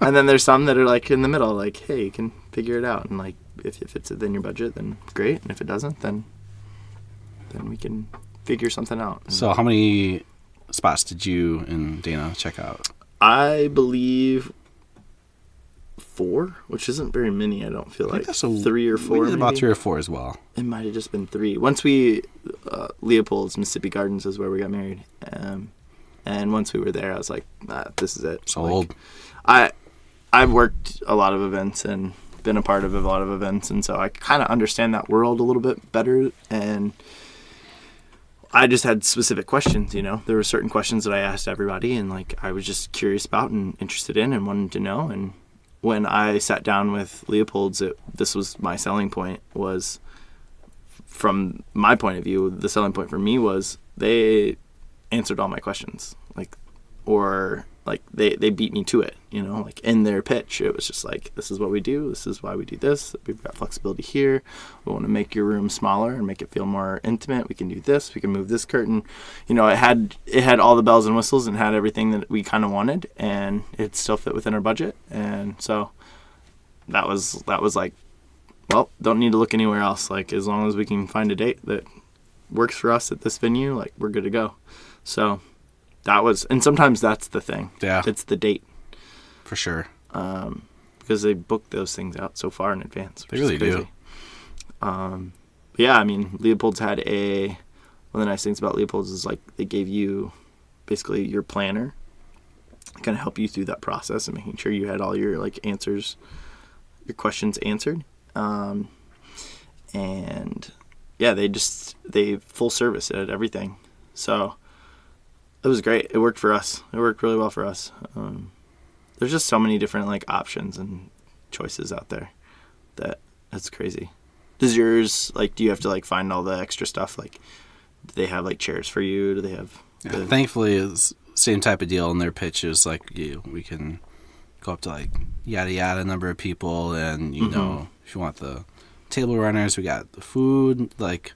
And then there's some that are in the middle, hey, you can figure it out. And if it fits within your budget, then great. And if it doesn't, then we can figure something out. So how many spots did you and Dana check out? I believe 4, which isn't very many. I don't feel like that's 3 or 4. We did about 3 or 4 as well. It might have just been 3. Once we Leopold's Mississippi Gardens is where we got married, and once we were there, I was like, this is it. Sold. I've worked a lot of events and been a part of a lot of events, and so I kind of understand that world a little bit better. And I just had specific questions. There were certain questions that I asked everybody, and I was just curious about and interested in and wanted to know. And when I sat down with Leopold's, this was my selling point. Was, from my point of view, the selling point for me was they answered all my questions. They beat me to it, in their pitch. It was just this is what we do. This is why we do this. We've got flexibility here. We want to make your room smaller and make it feel more intimate. We can do this. We can move this curtain. It had all the bells and whistles and had everything that we kind of wanted, and it still fit within our budget. And so that was well, don't need to look anywhere else. As long as we can find a date that works for us at this venue, we're good to go. So that was, and sometimes that's the thing. Yeah. It's the date. For sure. because they book those things out so far in advance. They really do. Yeah, I mean, Leopold's had one of the nice things about Leopold's is like they gave you basically your planner, kind of help you through that process and making sure you had all your like answers, your questions answered. And yeah, they full service at everything. So it was great. It worked for us. It worked really well for us. There's just so many different like options and choices out there that's crazy. Does yours, like, do you have to like find all the extra stuff? Like, do they have like chairs for you? Do they have? Thankfully, it's same type of deal in their pitch is like we can go up to like yada yada number of people, and you know, if you want the table runners, we got the food, like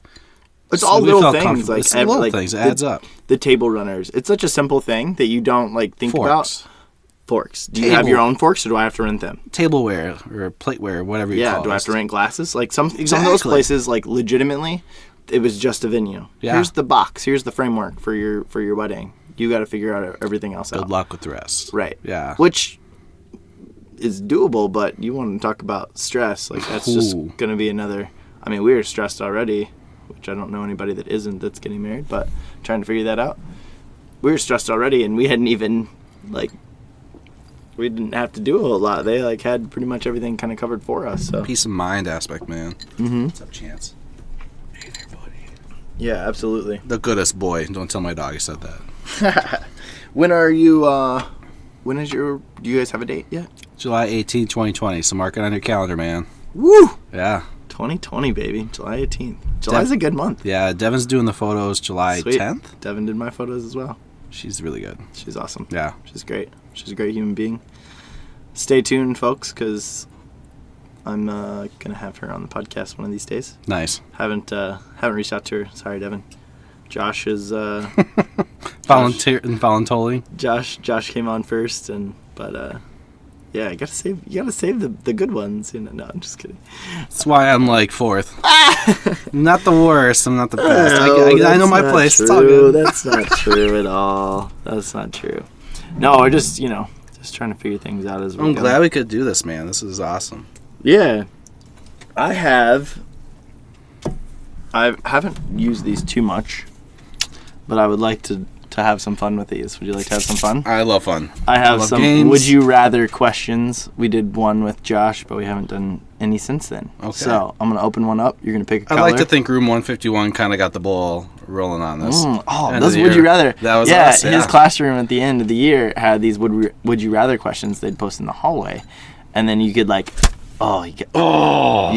it's all little things, like it's little things. It adds up. The table runners, it's such a simple thing that you don't like think about. Forks. Do you have your own forks, or do I have to rent them? Tableware or plateware, whatever you call it. Yeah, do I have to rent glasses? Like some of those places, like legitimately, it was just a venue. Yeah. Here's the box. Here's the framework for your wedding. You got to figure out everything else out. Good luck with the rest. Right. Yeah. Which is doable, but you want to talk about stress. Like that's just going to be another. I mean, we were stressed already, which I don't know anybody that isn't that's getting married, but trying to figure that out. We were stressed already, and we hadn't even we didn't have to do a whole lot. They like had pretty much everything kind of covered for us. So peace of mind aspect, man. Mm-hmm. What's up, Chance? Hey there, buddy. Yeah, absolutely. The goodest boy. Don't tell my dog I said that. When are you? When is your? Do you guys have a date yet? July 18, 2020. So mark it on your calendar, man. Woo! Yeah. 2020, baby. July 18th. July's a good month. Yeah, Devin's doing the photos July 10th. Devin did my photos as well. She's really good. She's awesome. Yeah. She's great. She's a great human being. Stay tuned, folks, because I'm going to have her on the podcast one of these days. Nice. Haven't reached out to her. Sorry, Devin. Josh is... volunteering. Josh came on first, but yeah, you gotta save the good ones. You know, no, I'm just kidding. That's why I'm like fourth. I'm not the worst. I'm not the best. I know my place. True. It's all good. That's not true at all. That's not true. No, we're just just trying to figure things out as we go. I'm glad we could do this, man. This is awesome. Yeah, I haven't used these too much, but I would like to have some fun with these. Would you like to have some fun? I love fun. I have some games. Would you rather questions. We did one with Josh, but we haven't done any since then. Okay. So I'm going to open one up. You're going to pick a color. I'd like to think Room 151 kind of got the ball rolling on this. Those Would You Rather. That was us, his classroom at the end of the year had these Would You Rather questions they'd post in the hallway. And then you could you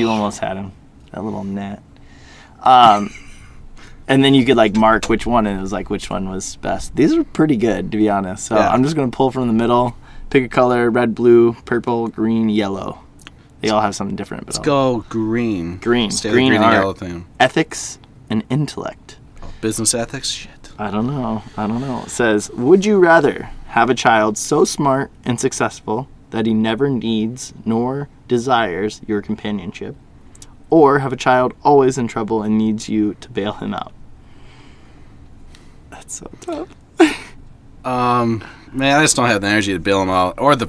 almost had him. That little net. And then you could mark which one, and it was which one was best. These are pretty good, to be honest. So I'm just going to pull from the middle, pick a color: red, blue, purple, green, yellow. They all have something different. But Let's go green. Green. Green and yellow thing. Ethics and intellect. Business ethics? Shit. I don't know. It says, would you rather have a child so smart and successful that he never needs nor desires your companionship, or have a child always in trouble and needs you to bail him out? That's so tough. Man, I just don't have the energy to bail him out, or the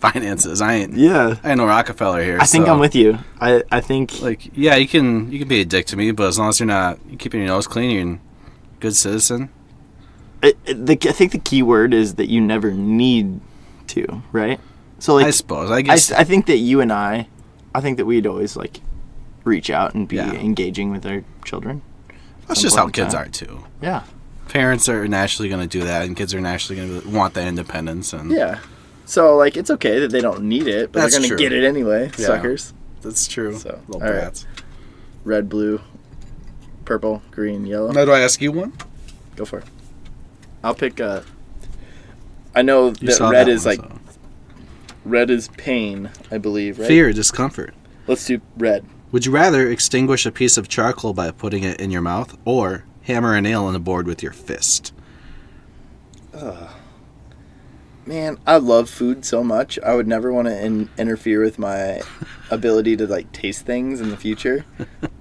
finances. I ain't no Rockefeller here. I think I'm with you. I think you can be a dick to me, but as long as you're keeping your nose clean, you're a good citizen. I think the key word is that you never need to, right? So I suppose. I guess I think that you and I think that we'd always reach out and be engaging with our children. That's just how kids are too. Yeah. Parents are naturally going to do that, and kids are naturally going to want that independence. And yeah. So it's okay that they don't need it, but they're going to get it anyway, suckers. That's true. So, little brats. Right. Red, blue, purple, green, yellow. Now, do I ask you one? Go for it. I'll pick I know that red is red is pain, I believe, right? Fear, discomfort. Let's do red. Would you rather extinguish a piece of charcoal by putting it in your mouth, or hammer a nail in a board with your fist? Man, I love food so much. I would never want to interfere with my ability to taste things in the future.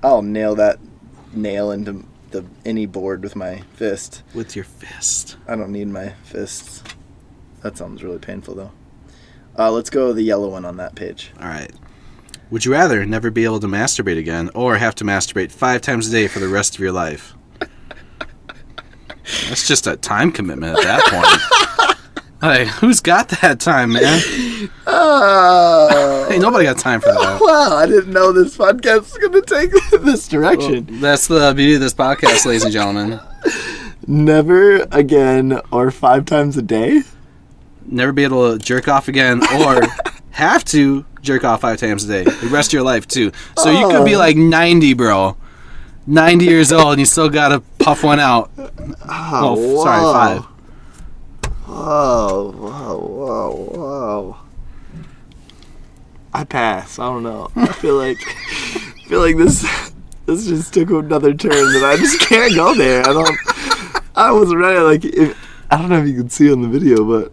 I'll nail that nail into any board with my fist. With your fist. I don't need my fists. That sounds really painful, though. Let's go the yellow one on that page. All right. Would you rather never be able to masturbate again or have to masturbate 5 times a day for the rest of your life? That's just a time commitment at that point. Like, who's got that time, man? Hey, nobody got time for that. Wow, I didn't know this podcast was going to take this direction. Well, that's the beauty of this podcast, ladies and gentlemen. Never again or 5 times a day? Never be able to jerk off again or have to jerk off 5 times a day the rest of your life, too. So you could be like 90, bro. 90 years old and you still got to puff one out. Oh, sorry, 5. Whoa. I pass. I don't know. I feel like this just took another turn that I just can't go there. I wasn't ready. I don't know if you can see on the video, but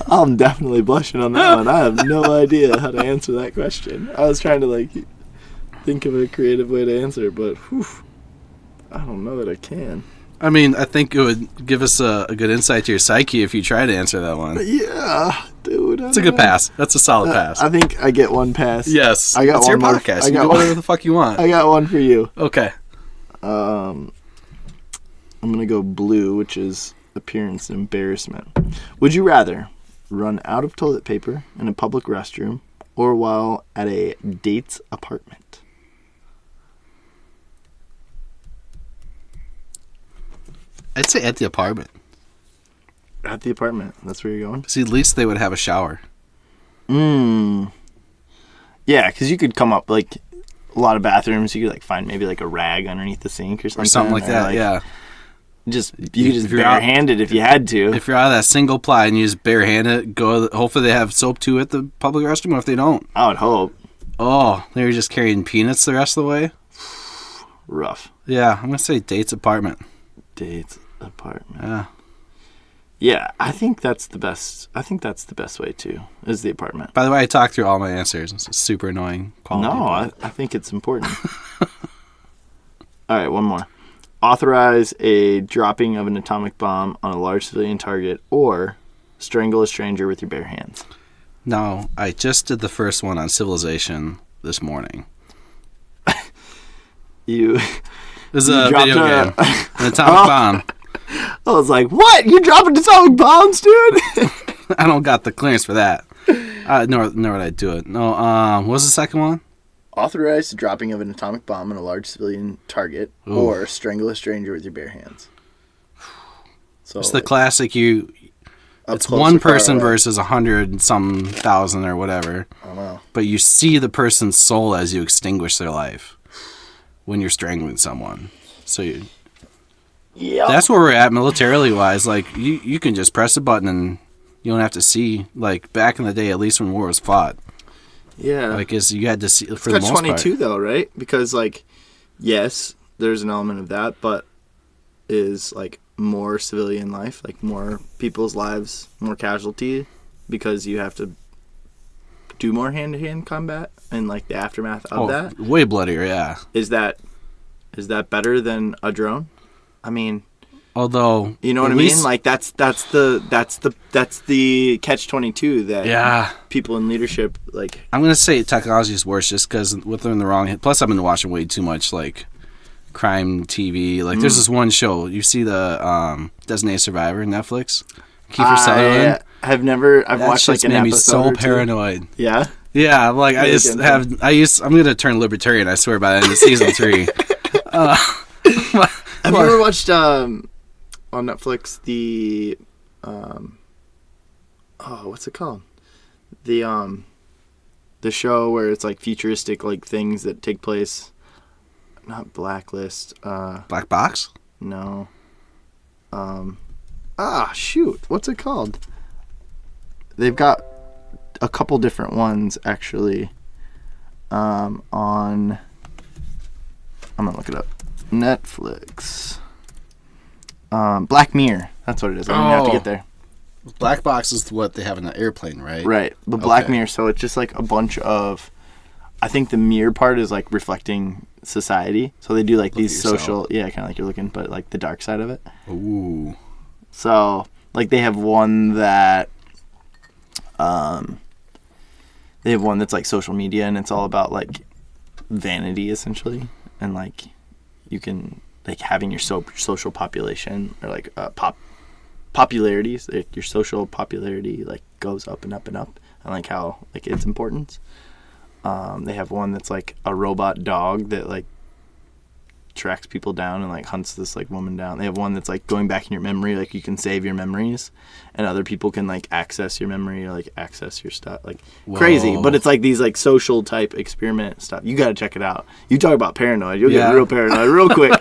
I'm definitely blushing on that one. I have no idea how to answer that question. I was trying to think of a creative way to answer, but I don't know that I can. I mean, I think it would give us a good insight to your psyche if you try to answer that one. Yeah, dude. It's a good pass. That's a solid pass. I think I get one pass. Yes. I got it's one your podcast. I got you do whatever the fuck you want. I got one for you. Okay. I'm going to go blue, which is appearance and embarrassment. Would you rather run out of toilet paper in a public restroom or while at a date's apartment? I'd say at the apartment. At the apartment. That's where you're going? See, at least they would have a shower. Yeah, because you could come up, a lot of bathrooms, you could, find maybe, a rag underneath the sink or something. Or something like that, yeah. You could just barehanded if you had to. If you're out of that single ply and you just barehand it, hopefully they have soap too at the public restroom, or if they don't. I would hope. Oh, they were just carrying peanuts the rest of the way? Rough. Yeah, I'm going to say date's apartment. Date's apartment. Yeah. Yeah, I think that's the best. I think that's the best way too, is the apartment. By the way, I talked through all my answers. It's super annoying quality. No, I think it's important. All right, one more. Authorize a dropping of an atomic bomb on a large civilian target or strangle a stranger with your bare hands. No, I just did the first one on Civilization this morning. It was a video game. An atomic bomb. I was like, what? You dropping atomic bombs, dude? I don't got the clearance for that. Nor would I do it. No, what was the second one? Authorize the dropping of an atomic bomb on a large civilian target or strangle a stranger with your bare hands. So it's the classic it's one person versus 100-some thousand or whatever. Oh, wow. But you see the person's soul as you extinguish their life when you're strangling someone. So that's where we're at militarily wise. You can just press a button and you don't have to see. Back in the day, at least when war was fought. Yeah. You had to see for the most part. It's 22 though, right? Because yes, there's an element of that, but is more civilian life, more people's lives, more casualty because you have to do more hand-to-hand combat and the aftermath of that. Way bloodier, yeah. Is that better than a drone? I mean, although you know what I mean? That's the catch-22 that people in leadership I'm gonna say technology is worse just because we're in the wrong. Plus, I've been watching way too much crime TV. There's this one show. You see the Designated Survivor on Netflix? Kiefer Sutherland. I've watched an made episode. Me so paranoid. Yeah. Yeah, I'm gonna turn libertarian. I swear by the end of season 3. Have you ever watched on Netflix the what's it called? The show where it's futuristic things that take place. Not Blacklist. Black Box? No. Shoot. What's it called? They've got a couple different ones actually. I'm gonna look it up. Netflix. Black Mirror. That's what it is. I'm gonna have to get there. Black Box is what they have in the airplane, right? Right. But Black Mirror, so it's just a bunch of, I think the mirror part is reflecting society. So they do these social, kind of you're looking, but the dark side of it. Ooh. So they have one that They have one that's like social media, and it's all about like vanity essentially, and like you can like having your social population or like popularities, like your social popularity like goes up and up and up, and like how like its importance. They have one that's like a robot dog that like tracks people down and like hunts this like woman down. They have one that's like going back in your memory, like you can save your memories, and other people can like access your memory or like access your stuff. Like Whoa. Crazy, but it's like these like social type experiment stuff. You got to check it out. You talk about paranoid, you'll get real paranoid real quick.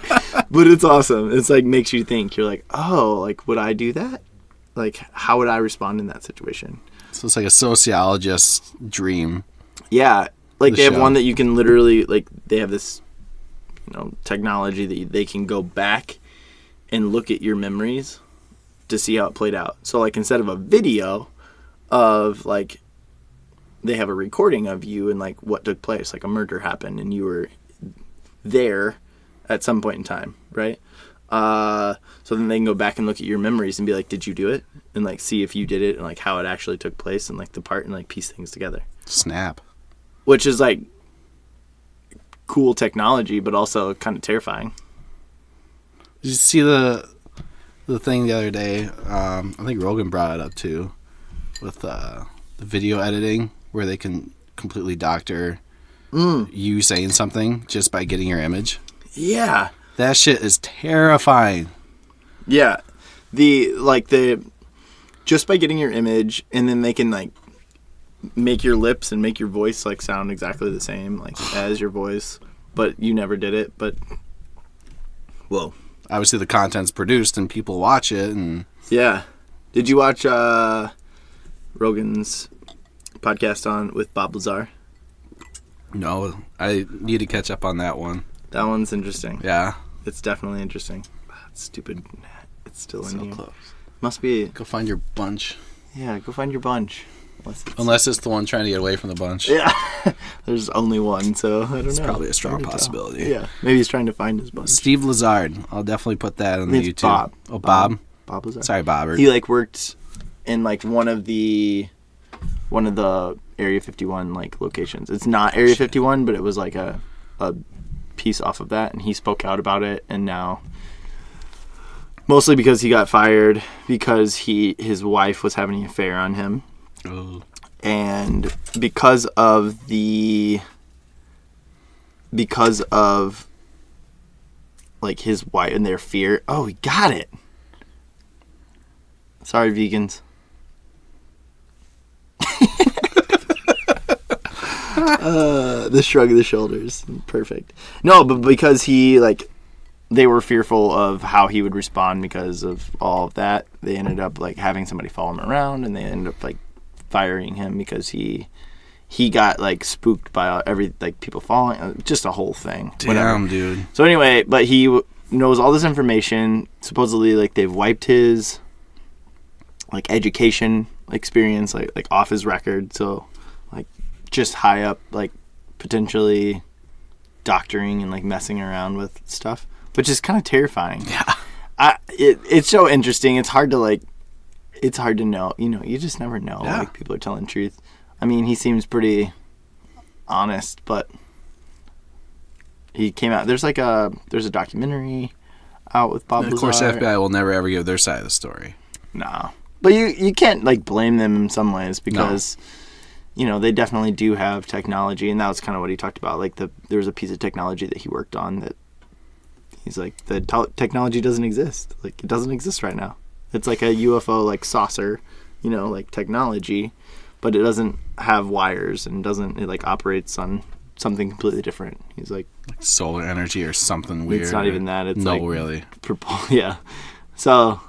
But it's awesome. It's like makes you think. You're like, oh, like would I do that? Like how would I respond in that situation? So it's like a sociologist's dream. Yeah, like they have one that you can literally like. They have this, technology that they can go back and look at your memories to see how it played out. So like instead of a video of like, they have a recording of you and like what took place, like a murder happened and you were there at some point in time, right? So then they can go back and look at your memories and be like, did you do it? And like see if you did it and like how it actually took place and like the part and like piece things together. Snap. Which is like cool technology, but also kind of terrifying. Did you see the thing the other day? I think Rogan brought it up too, with the video editing, where they can completely doctor you saying something just by getting your image. Yeah, that shit is terrifying. Yeah, just by getting your image, and then they can like make your lips and make your voice like sound exactly the same like as your voice, but you never did it. But whoa, obviously the content's produced and people watch it. And yeah, did you watch Rogan's podcast with Bob Lazar? No, I need to catch up on that one. That one's interesting. Yeah, it's definitely interesting. It's stupid. It's still in here. Close. Must be. Go find your bunch. Yeah, go find your bunch. Unless it's the one trying to get away from the bunch. Yeah. There's only one, so I don't know. It's probably a strong possibility. Yeah. Maybe he's trying to find his bunch. Steve Lazard. I'll definitely put that on the YouTube. Bob. Oh, Bob? Bob Lazard. Sorry, Bobbert. He like worked in like one of the Area 51 like locations. It's not Area 51, but it was like a piece off of that, and he spoke out about it, and now mostly because he got fired because his wife was having an affair on him. Oh. And because of like his wife and their fear. Oh, we got it. Sorry, vegans. The shrug of the shoulders. Perfect. No, but because they were fearful of how he would respond because of all of that, they ended up like having somebody follow him around, and they ended up like firing him because he got like spooked by people following, just a whole thing. Damn, whatever. Dude. So anyway, but he knows all this information. Supposedly, like they've wiped his like education experience like off his record. So like just high up, like potentially doctoring and like messing around with stuff, which is kind of terrifying. Yeah. It's so interesting. It's hard to know. You just never know. Yeah. Like people are telling the truth. I mean, he seems pretty honest, but he came out. There's a documentary out with Bob Lazar. Of course, the FBI will never ever give their side of the story. No, but you can't like blame them in some ways because they definitely do have technology, and that was kind of what he talked about. Like there was a piece of technology that he worked on that he's like the technology doesn't exist. Like it doesn't exist right now. It's like a UFO like saucer, like technology, but it doesn't have wires and it like operates on something completely different. He's like solar energy or something weird. It's not even that. It's really. Yeah. So,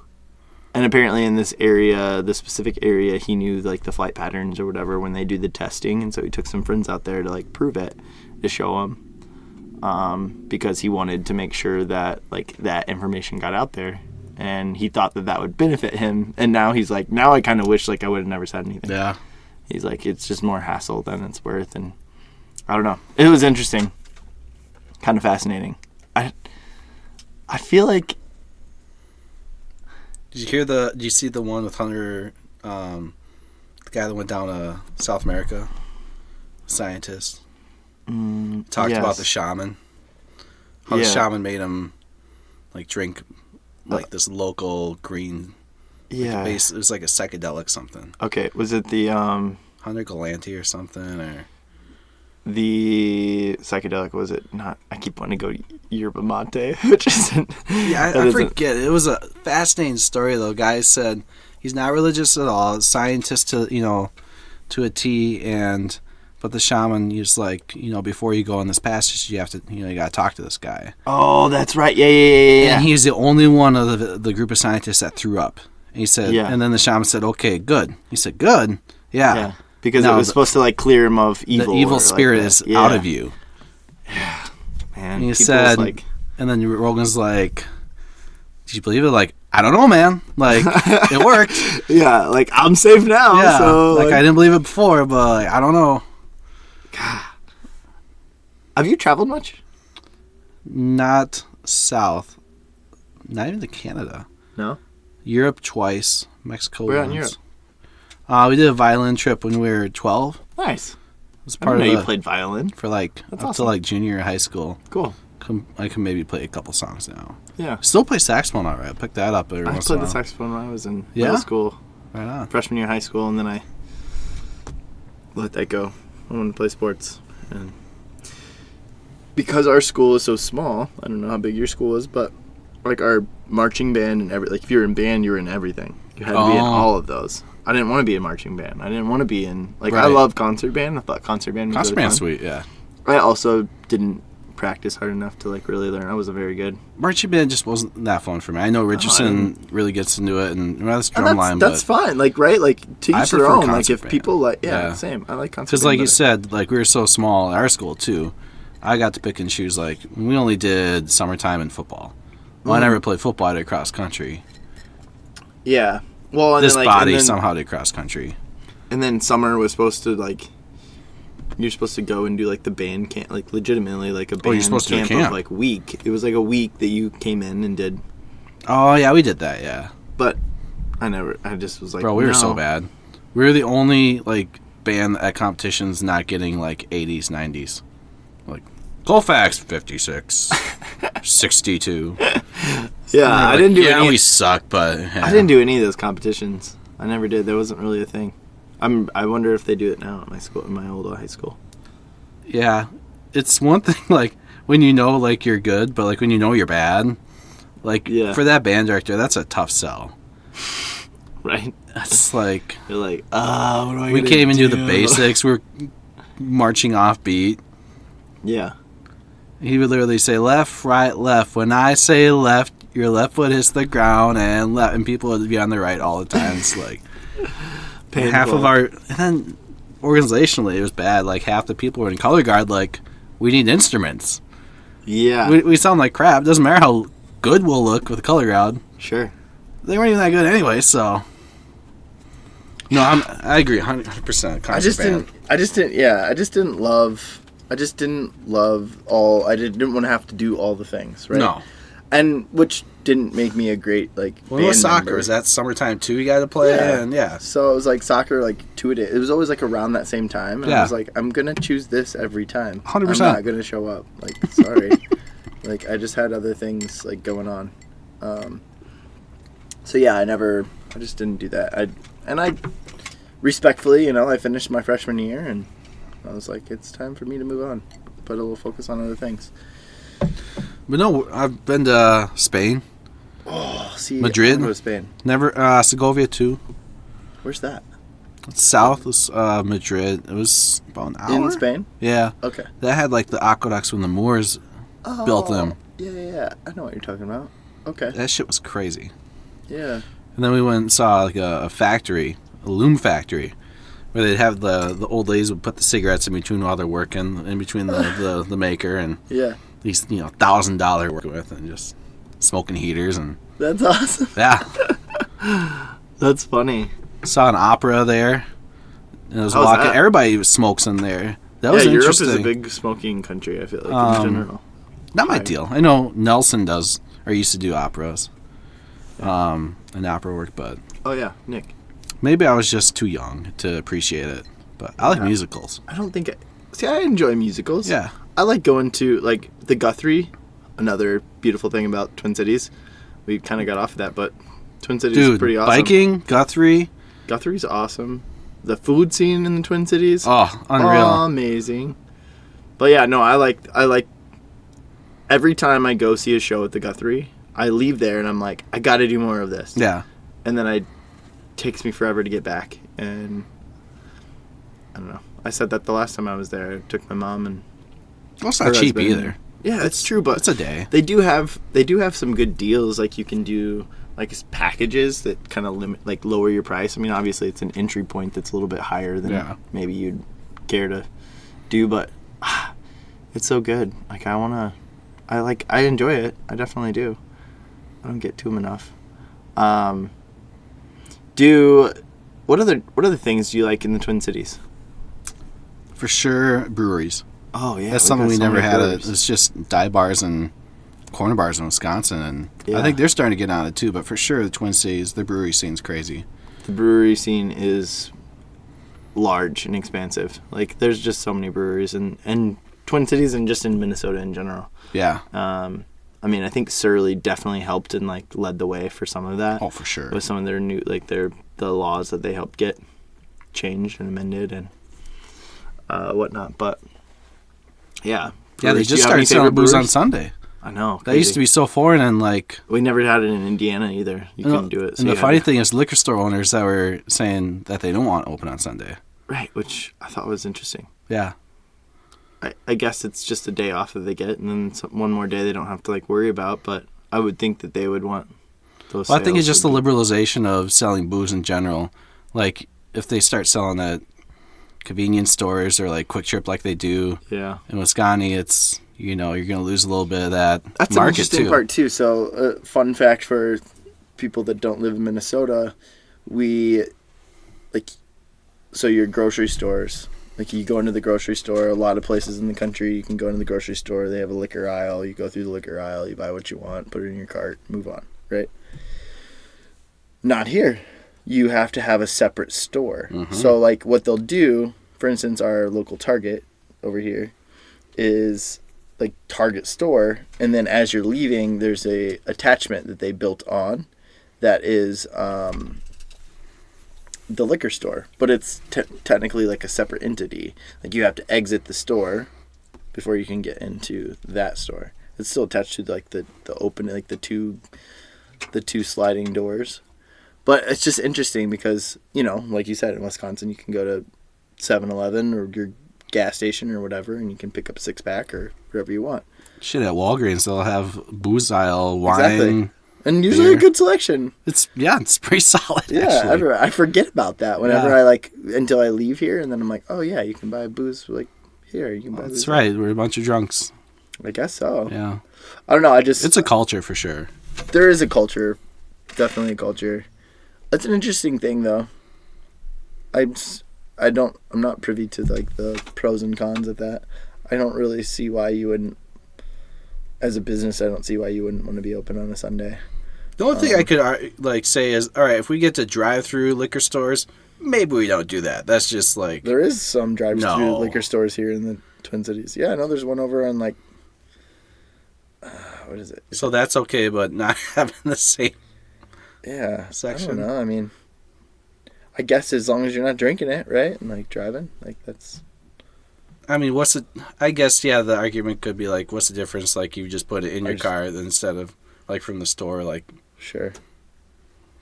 and apparently in this specific area, he knew like the flight patterns or whatever when they do the testing, and so he took some friends out there to like prove it, to show them, because he wanted to make sure that like that information got out there. And he thought that would benefit him. And now he's like, now I kind of wish like I would have never said anything. Yeah. He's like, it's just more hassle than it's worth. And I don't know. It was interesting. Kind of fascinating. I feel like... Did you see the one with Hunter, the guy that went down to South America? scientist. Talked about the shaman. How the shaman made him like drink like this local green. Yeah. Like it was like a psychedelic something. Okay, was it the Hunter Galanti or something, or the psychedelic? Was it not? I keep wanting to go yerba mate, which isn't. Yeah, I forget. It was a fascinating story though. Guy said he's not religious at all, scientist to a T, but the shaman, he's like, before you go in this passage, you have to, you got to talk to this guy. Oh, that's right. Yeah. And he's the only one of the group of scientists that threw up. And he said, and then the shaman said, okay, good. He said, good? Yeah. Because it was supposed to, like, clear him of evil. The evil spirit is out of you. Yeah. Man. And he said, and then Rogan's like, did you believe it? Like, I don't know, man. Like, it worked. Yeah, like, I'm safe now. Yeah, so, like, I didn't believe it before, but like, I don't know. God. Have you traveled much? Not south. Not even to Canada. No? Europe twice. Mexico once. Where in Europe? We did a violin trip when we were 12. Nice. It was part I didn't know you played violin. For like up to like junior high school. Cool. I can maybe play a couple songs now. Yeah. Still play saxophone alright. I picked that up every once in a while. I played the saxophone when I was in middle school. Right on. Freshman year of high school, and then I let that go. I wanted to play sports. And because our school is so small, I don't know how big your school is, but like our marching band and like if you were in band, you were in everything. You had to be in all of those. I didn't want to be in marching band. I didn't want to be in I love concert band. I thought concert band was really fun. Sweet, yeah. I also didn't practice hard enough to like really learn. I wasn't very good. Marching band just wasn't that fun for me. I know Richardson really gets into it, and that's drumline. That's fine. Like like to each their own. Like if people like same. I like concert band. Because like you said, like we were so small at our school too. I got to pick and choose. Like we only did summertime and football. Well, I never played football. I did cross country. Yeah. Well, and this then, body somehow did cross country. And then summer was supposed to you're supposed to go and do like the band camp, like legitimately like a band camp of like week. It was like a week that you came in and did. Oh yeah, we did that. Yeah. But I just was like, bro, we were so bad. We were the only like band at competitions not getting like 80s, 90s. Like Colfax 56, 62. Yeah, I didn't do any. Yeah, we suck, but I didn't do any of those competitions. I never did. There wasn't really a thing. I wonder if they do it now at my school, in my old high school. Yeah, it's one thing like when you know like you're good, but like when you know you're bad, like for that band director, that's a tough sell. Right. That's like you're like, what do I? We can't even do the basics. We're marching off beat. Yeah. He would literally say left, right, left. When I say left, your left foot hits the ground, and people would be on the right all the time. It's like half of our, and then organizationally it was bad. Like half the people were in color guard. Like we need instruments. Yeah, we sound like crap. Doesn't matter how good we'll look with the color guard. Sure, they weren't even that good anyway. So no, I agree 100%. I just didn't love all. I didn't want to have to do all the things, right? No. And which didn't make me a great band soccer? member. Is that summertime too? You got to play, So it was like soccer, like 2 a day. It was always like around that same time. And I was like, I'm gonna choose this every time. 100%. I'm not gonna show up. Like, sorry. Like I just had other things like going on. So yeah, I just didn't do that. I respectfully, I finished my freshman year and I was like, it's time for me to move on. Put a little focus on other things. But no, I've been to Spain. Oh, see, Madrid. I go to Spain. Never, Segovia too. Where's that? It's south of Madrid. It was about an hour. In Spain? Yeah. Okay. That had like the aqueducts when the Moors built them. Yeah. I know what you're talking about. Okay. That shit was crazy. Yeah. And then we went and saw like a factory, a loom factory, where they'd have the old ladies would put the cigarettes in between while they're working, in between the maker and these $1,000 working with and just smoking heaters and. That's awesome. Yeah. That's funny. Saw an opera there. And I was walking. Everybody smokes in there. That was interesting. Europe is a big smoking country. I feel like in general. Not my deal. I know Nelson does or used to do operas. And opera work, but. Oh yeah, Nick. Maybe I was just too young to appreciate it, but I like musicals. I don't think See, I enjoy musicals. Yeah. I like going to, like, the Guthrie, another beautiful thing about Twin Cities. We kind of got off of that, but Twin Cities is pretty awesome. Biking, Guthrie. Guthrie's awesome. The food scene in the Twin Cities. Oh, unreal. Amazing. But yeah, no, I like every time I go see a show at the Guthrie, I leave there and I'm like, I got to do more of this. Yeah. And then it takes me forever to get back. And I don't know. I said that the last time I was there. I took my mom and... Well, it's not cheap either. Yeah, it's true, but... It's a day. They do have some good deals. Like, you can do, like, packages that kind of limit, like, lower your price. I mean, obviously, it's an entry point that's a little bit higher than maybe you'd care to do, but it's so good. Like, I enjoy it. I definitely do. I don't get to them enough. What other things do you like in the Twin Cities? For sure, breweries. Oh yeah, that's something we never had. It's just dive bars and corner bars in Wisconsin, and I think they're starting to get on it too. But for sure, the Twin Cities, the brewery scene's crazy. The brewery scene is large and expansive. Like, there's just so many breweries and Twin Cities and just in Minnesota in general. Yeah. I mean, I think Surly definitely helped and, like, led the way for some of that. Oh, for sure. With some of their new, like, the laws that they helped get changed and amended and whatnot. But yeah. Yeah, they just started selling booze on Sunday. I know. That used to be so foreign, and, like... We never had it in Indiana either. You couldn't do it. So and the funny thing is liquor store owners that were saying that they don't want to open on Sunday. Right, which I thought was interesting. Yeah. I guess it's just a day off that they get, and then one more day they don't have to, like, worry about, but I would think that they would want those Well, I think it's just the liberalization of selling booze in general. Like, if they start selling at convenience stores or, like, Quick Trip like they do in Wisconsin, it's, you know, you're going to lose a little bit of that market, too. That's an interesting part, too. So, fun fact for people that don't live in Minnesota, so your grocery stores... Like, you go into the grocery store, a lot of places in the country, you can go into the grocery store, they have a liquor aisle, you go through the liquor aisle, you buy what you want, put it in your cart, move on, right? Not here. You have to have a separate store. Mm-hmm. So, like, what they'll do, for instance, our local Target over here is, like, Target store, and then as you're leaving, there's a attachment that they built on that is... the liquor store, but it's technically like a separate entity. Like, you have to exit the store before you can get into that store. It's still attached to, like, the open, like, the two sliding doors. But it's just interesting because, you know, like you said, in Wisconsin, you can go to 7-Eleven or your gas station or whatever, and you can pick up a 6-pack or whatever you want. Shit, at Walgreens, they'll have booze aisle, wine... Exactly. And usually a good selection. It's pretty solid, actually. Everywhere. I forget about that whenever until I leave here, and then I'm like, oh, yeah, you can buy booze, like, here. You can buy booze. That's right. We're a bunch of drunks. I guess so. Yeah. I don't know. It's a culture for sure. There is a culture. Definitely a culture. It's an interesting thing, though. I'm not privy to, like, the pros and cons of that. I don't really see why you wouldn't, as a business, I don't see why you wouldn't want to be open on a Sunday. The only thing I could, like, say is, all right, if we get to drive-through liquor stores, maybe we don't do that. That's just, like... There is some drive-through liquor stores here in the Twin Cities. Yeah, I know there's one over on, like... what is it? So that's okay, but not having the same section? I don't know. I mean, I guess as long as you're not drinking it, right? And, like, driving. Like, that's... I mean, I guess, the argument could be, like, what's the difference? Like, you just put it in your car instead of, like, from the store, like... Sure.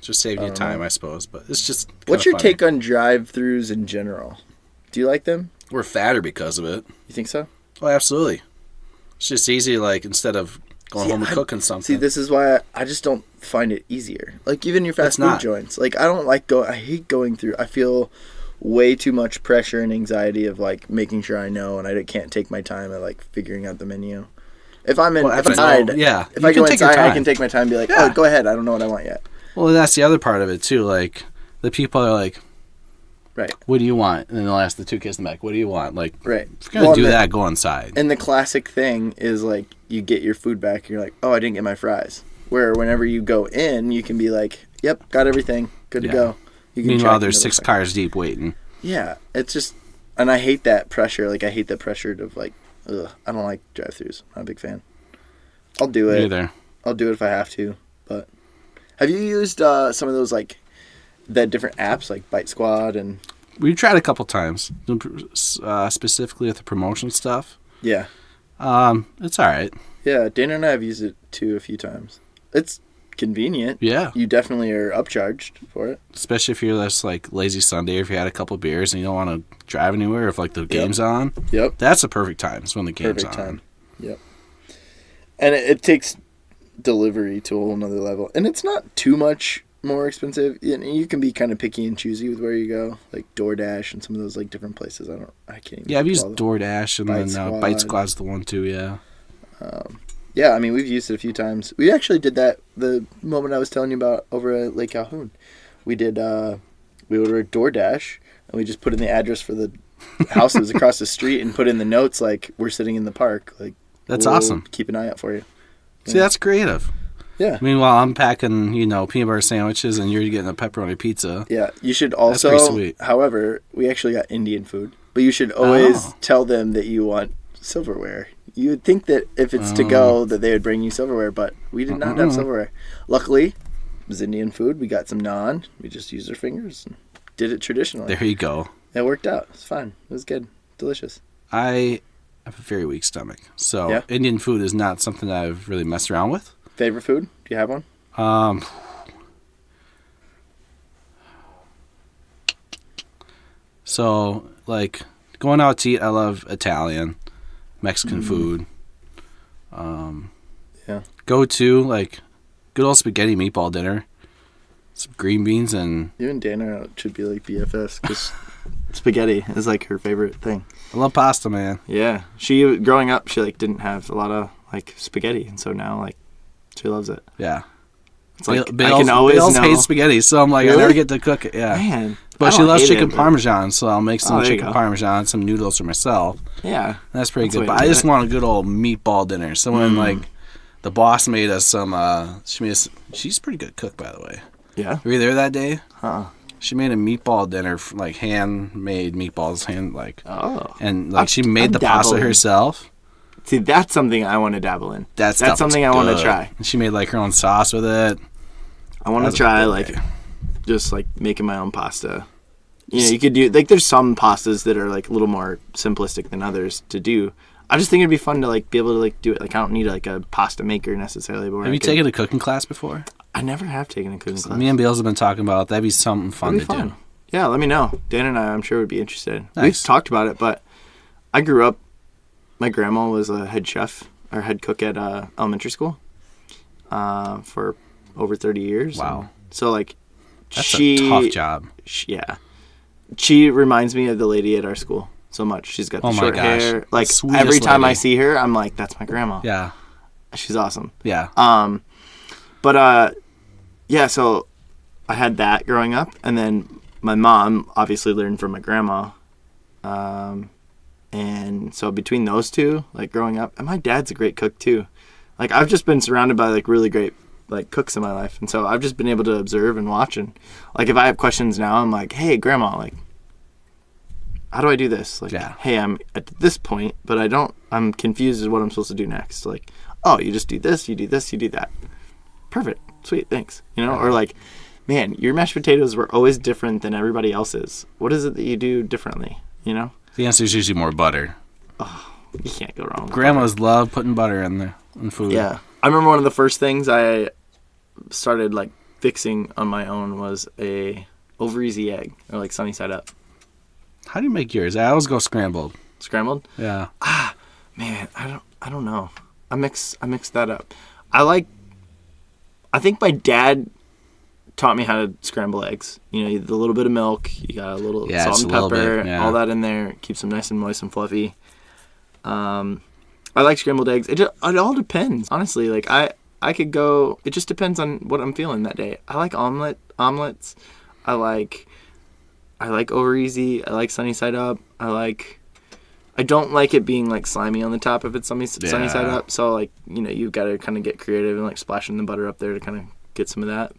Just saving you time, I suppose. But it's just. What's your take on drive-thrus in general? Do you like them? We're fatter because of it. You think so? Oh, absolutely. It's just easy, like, instead of going home and cooking something. See, this is why I just don't find it easier. Like, even your fast food joints. Like, I don't like I hate going through. I feel way too much pressure and anxiety of, like, making sure I know, and I can't take my time at, like, figuring out the menu. If I'm inside, if I go inside, I can take my time and be like, oh, go ahead, I don't know what I want yet. Well, that's the other part of it, too. Like, the people are like, right, what do you want? And then they'll ask the two kids in the back, what do you want? Like, right. If you're going to do that, go inside. And the classic thing is, like, you get your food back, and you're like, oh, I didn't get my fries. Where whenever you go in, you can be like, yep, got everything, good to go. Meanwhile, there's 6 cars deep waiting. Yeah, it's just, And I hate that pressure. Like, I hate the pressure of, like, ugh, I don't like drive-thrus. I'm not a big fan. I'll do it. Neither. I'll do it if I have to. But have you used some of those, like, the different apps, like Bite Squad and... We've tried a couple times, specifically with the promotion stuff. Yeah. It's all right. Yeah, Dana and I have used it, too, a few times. It's convenient. Yeah. You definitely are upcharged for it. Especially if you're just, like, lazy Sunday, or if you had a couple beers and you don't want to drive anywhere, if, like, the game's on. Yep. That's the perfect time. It's when the game's perfect on. Time. Yep. And it takes delivery to a whole nother level. And it's not too much more expensive. You can be kind of picky and choosy with where you go, like DoorDash and some of those like different places. I can't even I've used DoorDash, and then Bite Squad's the one too. Yeah. Yeah, I mean, we've used it a few times. We actually did that the moment I was telling you about over at Lake Calhoun. We did we ordered DoorDash, and we just put in the address for the houses across the street and put in the notes like we're sitting in the park. Like, that's awesome. Keep an eye out for you. See, that's creative. Yeah. Meanwhile, I'm packing, peanut butter sandwiches, and you're getting a pepperoni pizza. Yeah. You should also, that's pretty sweet. However, we actually got Indian food, but you should always tell them that you want silverware. You would think that if it's to go, that they would bring you silverware, but we did not have silverware. Luckily, it was Indian food. We got some naan. We just used our fingers and did it traditionally. There you go. It worked out. It's fine. It was good. Delicious. I have a very weak stomach, so Indian food is not something that I've really messed around with. Favorite food? Do you have one? So, like, going out to eat, I love Italian, Mexican food. Go to, like, good old spaghetti meatball dinner. Some green beans and... You and Dana should be, like, BFFs, because spaghetti is, like, her favorite thing. I love pasta, man. Yeah. Growing up, she, like, didn't have a lot of, like, spaghetti, and so now, like, she loves it. Yeah. It's like, I can always know. Hate spaghetti, so I'm like, really? I never get to cook it. Yeah. Man. But she loves chicken parmesan, so I'll make some chicken parmesan, some noodles for myself. Yeah. That's pretty good. But I just want a good old meatball dinner. So when, like, the boss made us some, she's a pretty good cook, by the way. Yeah. Were you there that day? Huh. She made a meatball dinner, like, handmade meatballs, and, like, she made the pasta herself. See, that's something I want to dabble in. That's something I want to try. And she made, like, her own sauce with it. I want to try, like, just, like, making my own pasta. You could do, like, there's some pastas that are, like, a little more simplistic than others to do. I just think it'd be fun to, like, be able to, like, do it. Like, I don't need, like, a pasta maker necessarily. But have you taken a cooking class before? I never have taken a cooking class. Me and Bales have been talking about that'd be something fun to do. Yeah, let me know. Dan and I, I'm sure, would be interested. Nice. We've talked about it, but I grew up, my grandma was a head chef or head cook at elementary school for over 30 years. Wow. So, like, that's a tough job. She reminds me of the lady at our school so much. She's got the short hair. Like, every time I see her, I'm like, that's my grandma. Yeah. She's awesome. Yeah. Yeah, so I had that growing up, and then my mom obviously learned from my grandma. And so between those two, like, growing up, and my dad's a great cook too. Like, I've just been surrounded by, like, really great, like, cooks in my life, and so I've just been able to observe and watch, and, like, if I have questions now, I'm like, hey, grandma, like, how do I do this? Like, hey, I'm at this point, but I'm confused as what I'm supposed to do next. Like, oh, you just do this, you do this, you do that. Perfect. Sweet, thanks. Or like, man, your mashed potatoes were always different than everybody else's. What is it that you do differently, The answer is usually more butter. Oh, you can't go wrong with Grandmas love putting butter in food. Yeah. I remember one of the first things I started, like, fixing on my own was a over easy egg, or, like, sunny side up. How do you make yours? I always go scrambled. Scrambled? Yeah. Man, I don't know. I mix that up. I think my dad taught me how to scramble eggs. The little bit of milk, you got a little salt and pepper, all that in there, keeps them nice and moist and fluffy. I like scrambled eggs. It all depends, honestly. Like, I could go. It just depends on what I'm feeling that day. I like omelets. I like over easy. I like sunny side up. I don't like it being, like, slimy on the top if it's sunny side up. So, like, you've got to kind of get creative and, like, splashing the butter up there to kind of get some of that.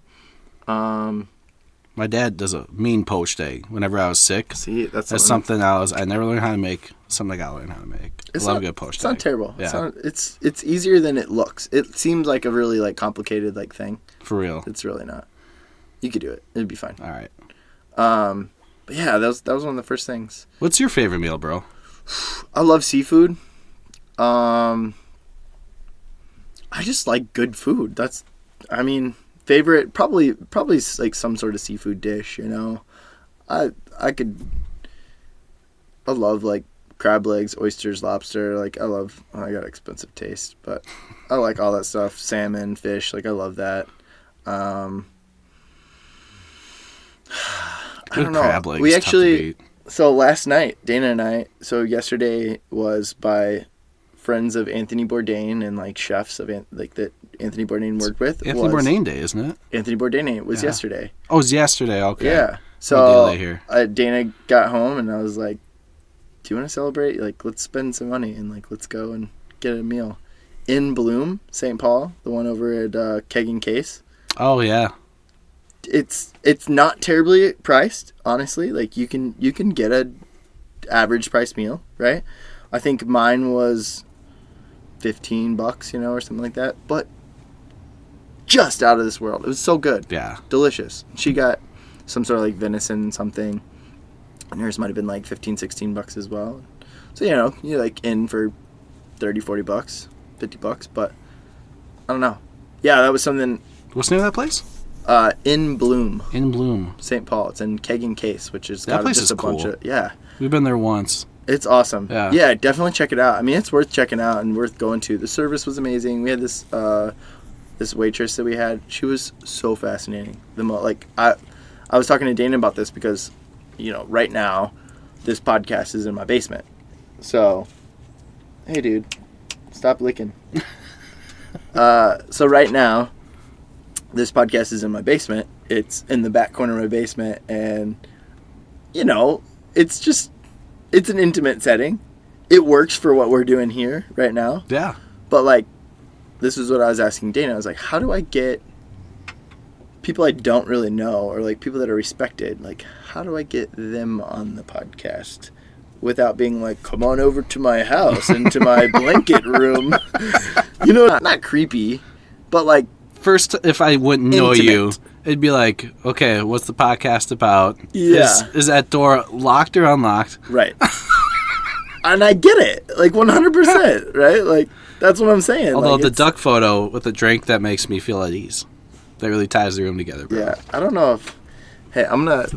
My dad does a mean poached egg whenever I was sick. See, that's something I never learned how to make. Something I got to learn how to make. I love a good poached egg. It's not terrible. Yeah. It's easier than it looks. It seems like a really like complicated like thing. For real. It's really not. You could do it. It'd be fine. All right. But yeah, that was one of the first things. What's your favorite meal, bro? I love seafood. I just like good food. Favorite probably like some sort of seafood dish, you know. I love like crab legs, oysters, lobster. Like I got expensive taste, but I like all that stuff. Salmon, fish, like I love that. I don't know. Crab legs, we actually so last night, Dana and I. So yesterday was by friends of Anthony Bourdain and like chefs of that Anthony Bourdain worked with. Anthony Bourdain Day, isn't it? Anthony Bourdain Day was yesterday. Oh, it was yesterday. Okay. Yeah. So Dana got home and I was like, "Do you want to celebrate? Like, let's spend some money and like let's go and get a meal in Bloom, St. Paul, the one over at Keg and Case." Oh yeah. It's not terribly priced, honestly. Like you can get a average price meal, right? I think mine was $15, you know, or something like that. But just out of this world. It was so good. Yeah. Delicious. She got some sort of like venison something. And hers might have been like $15-$16 as well. So, you know, you're like in for $30-$40, $50, but I don't know. Yeah, that was something. What's the name of that place? In Bloom. In Bloom. St. Paul. It's in Keg and Case, which is that place just is a bunch cool. of yeah. We've been there once. It's awesome. Yeah, definitely check it out. I mean, it's worth checking out and worth going to. The service was amazing. We had this waitress that we had. She was so fascinating. I was talking to Dana about this because, you know, right now, this podcast is in my basement. So, hey, dude, stop licking. So right now, this podcast is in my basement. It's in the back corner of my basement, and you know, it's an intimate setting. It works for what we're doing here right now. Yeah. But like, this is what I was asking Dana. I was like, how do I get people I don't really know, or like people that are respected, like how do I get them on the podcast without being like, come on over to my house into my blanket room? You know, not creepy, but like, first, if I wouldn't know intimate. you, it'd be like, okay, what's the podcast about? Yeah. Is that door locked or unlocked? Right. And I get it, like 100%, right? Like that's what I'm saying. Although like, the duck photo with a drink, that makes me feel at ease. That really ties the room together, bro. Yeah, I don't know if. Hey,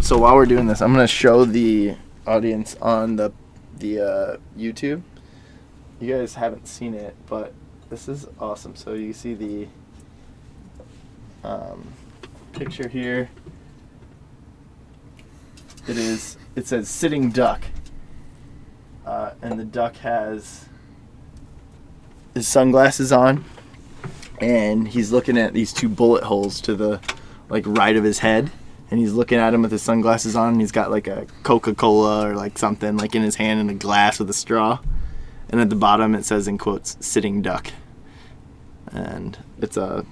so while we're doing this, I'm gonna show the audience on the YouTube. You guys haven't seen it, but this is awesome. So you see the picture here. It says sitting duck, and the duck has his sunglasses on, and he's looking at these two bullet holes to the like right of his head, and he's looking at him with his sunglasses on, and he's got like a Coca-Cola or like something like in his hand in a glass with a straw, and at the bottom it says in quotes sitting duck, and it's a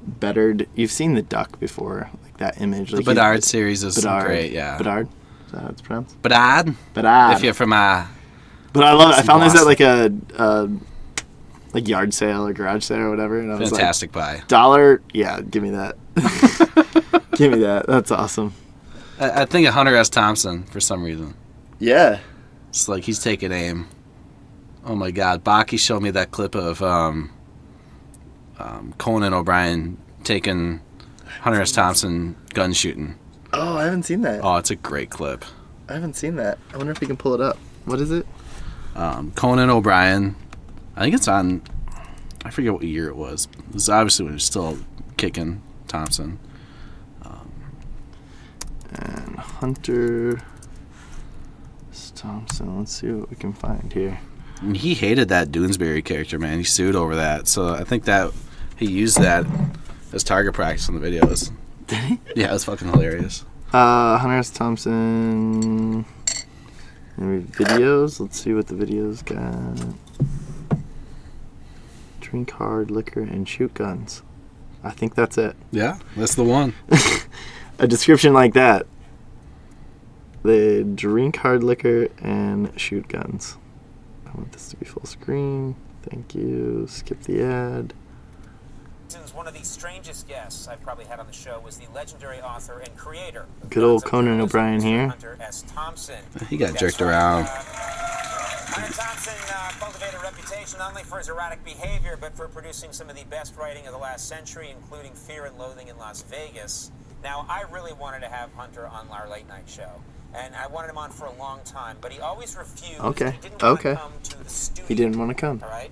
bettered. You've seen the duck before, like that image. Like the Bedard series is great. Yeah, Bedard. Is that how it's pronounced? Bedard. Bedard. If you're from But I love it. I found this at like a like yard sale or garage sale or whatever, and I was fantastic buy. $1. Yeah, give me that. Give me that. That's awesome. I think of Hunter S. Thompson for some reason. Yeah. It's like he's taking aim. Oh my God, Baki showed me that clip of Conan O'Brien taking Hunter S. Thompson gun shooting. Oh, I haven't seen that. Oh, it's a great clip. I haven't seen that. I wonder if we can pull it up. What is it? Conan O'Brien. I think it's on. I forget what year it was. It was obviously when he was still kicking Thompson. And Hunter S. Thompson. Let's see what we can find here. And he hated that Doonesbury character, man. He sued over that. So I think that he used that as target practice on the videos. Did he? Yeah, it was fucking hilarious. Hunter S. Thompson. Maybe videos. Let's see what the videos got. Drink hard liquor and shoot guns. I think that's it. Yeah, that's the one. a description like that. They drink hard liquor and shoot guns. I want this to be full screen. Thank you. Skip the ad. One of the strangest guests I've probably had on the show was the legendary author and creator. Good old Conan O'Brien here. Hunter S. Thompson. He got jerked around. Hunter Thompson cultivated a reputation not only for his erratic behavior, but for producing some of the best writing of the last century, including Fear and Loathing in Las Vegas. Now, I really wanted to have Hunter on our late night show, and I wanted him on for a long time, but he always refused. Okay. He didn't want to come to the studio. He didn't want to come. All right.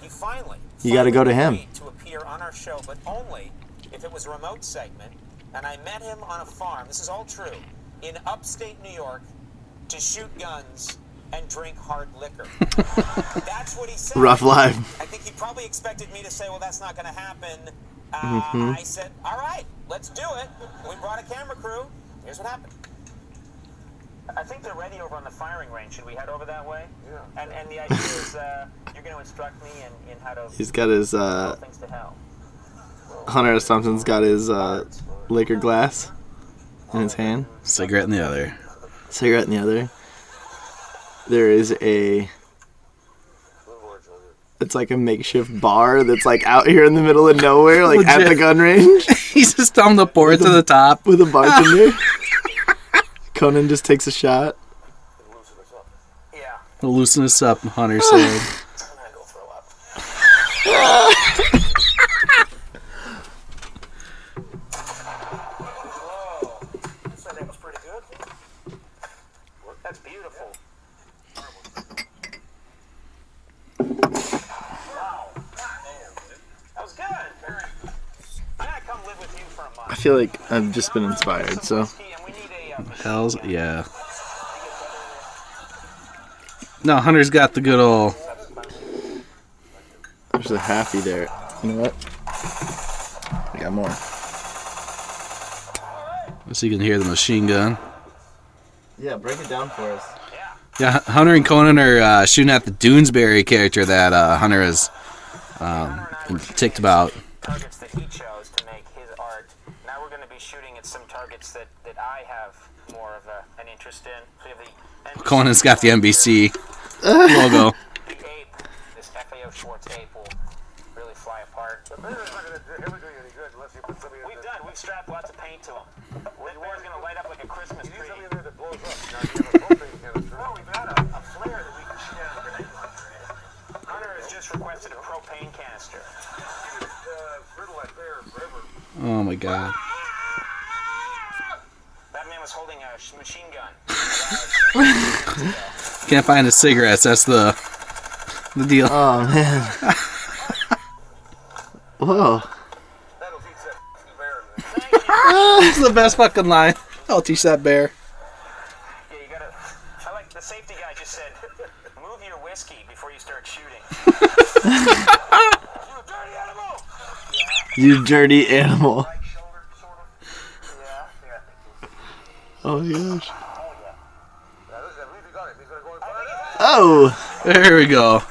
He finally. You got to go to him. To appear on our show, but only if it was a remote segment. And I met him on a farm. This is all true. In upstate New York, to shoot guns and drink hard liquor. That's what he said. Rough life. I think he probably expected me to say, well, that's not going to happen. I said, all right, let's do it. We brought a camera crew. Here's what happened. I think they're ready over on the firing range. Should we head over that way? Yeah. And the idea is you're going to instruct me in how to... He's got his... things to hell. Hunter S. Thompson's got his liquor glass in his hand. Cigarette in the other. Cigarette in the other. There is a... It's like a makeshift bar that's like out here in the middle of nowhere, like Legit. at the gun range. He's just telling him to pour it to the top. With a bartender. Conan just takes a shot. Yeah. He'll loosen us up, Hunter said. I'm gonna go throw up. Whoa. That was pretty good. That's beautiful. Wow. That was good. I'm gonna come live with you for a month. I feel like I've just been inspired, so... Hells yeah. No, Hunter's got the good old... There's a halfie there. You know what? I got more. So you can hear the machine gun. Yeah, break it down for us. Yeah, Hunter and Conan are shooting at the Doonesbury character that Hunter has ticked about. Targets that he chose to make his art. Now we're going to be shooting at some targets that I have more of an interest in. So you have the Conan's got the NBC logo. The ape, this FAO Schwartz ape, will really fly apart. We've strapped lots of paint to him. That bear's going to light up like a Christmas tree. No, we've got a flare that we can shoot out of the grenade launcher. Hunter has just requested a propane canister. Oh my god. That man was holding a machine gun. Can't find his cigarettes, that's the deal. Oh, man. Whoa. That's the best fucking line. I'll teach that bear. Yeah, you gotta... I like the safety guy just said, move your whiskey before you start shooting. You dirty animal! You dirty animal. Right shoulder, sort of. Yeah. Oh my gosh. Oh, Oh! There we go.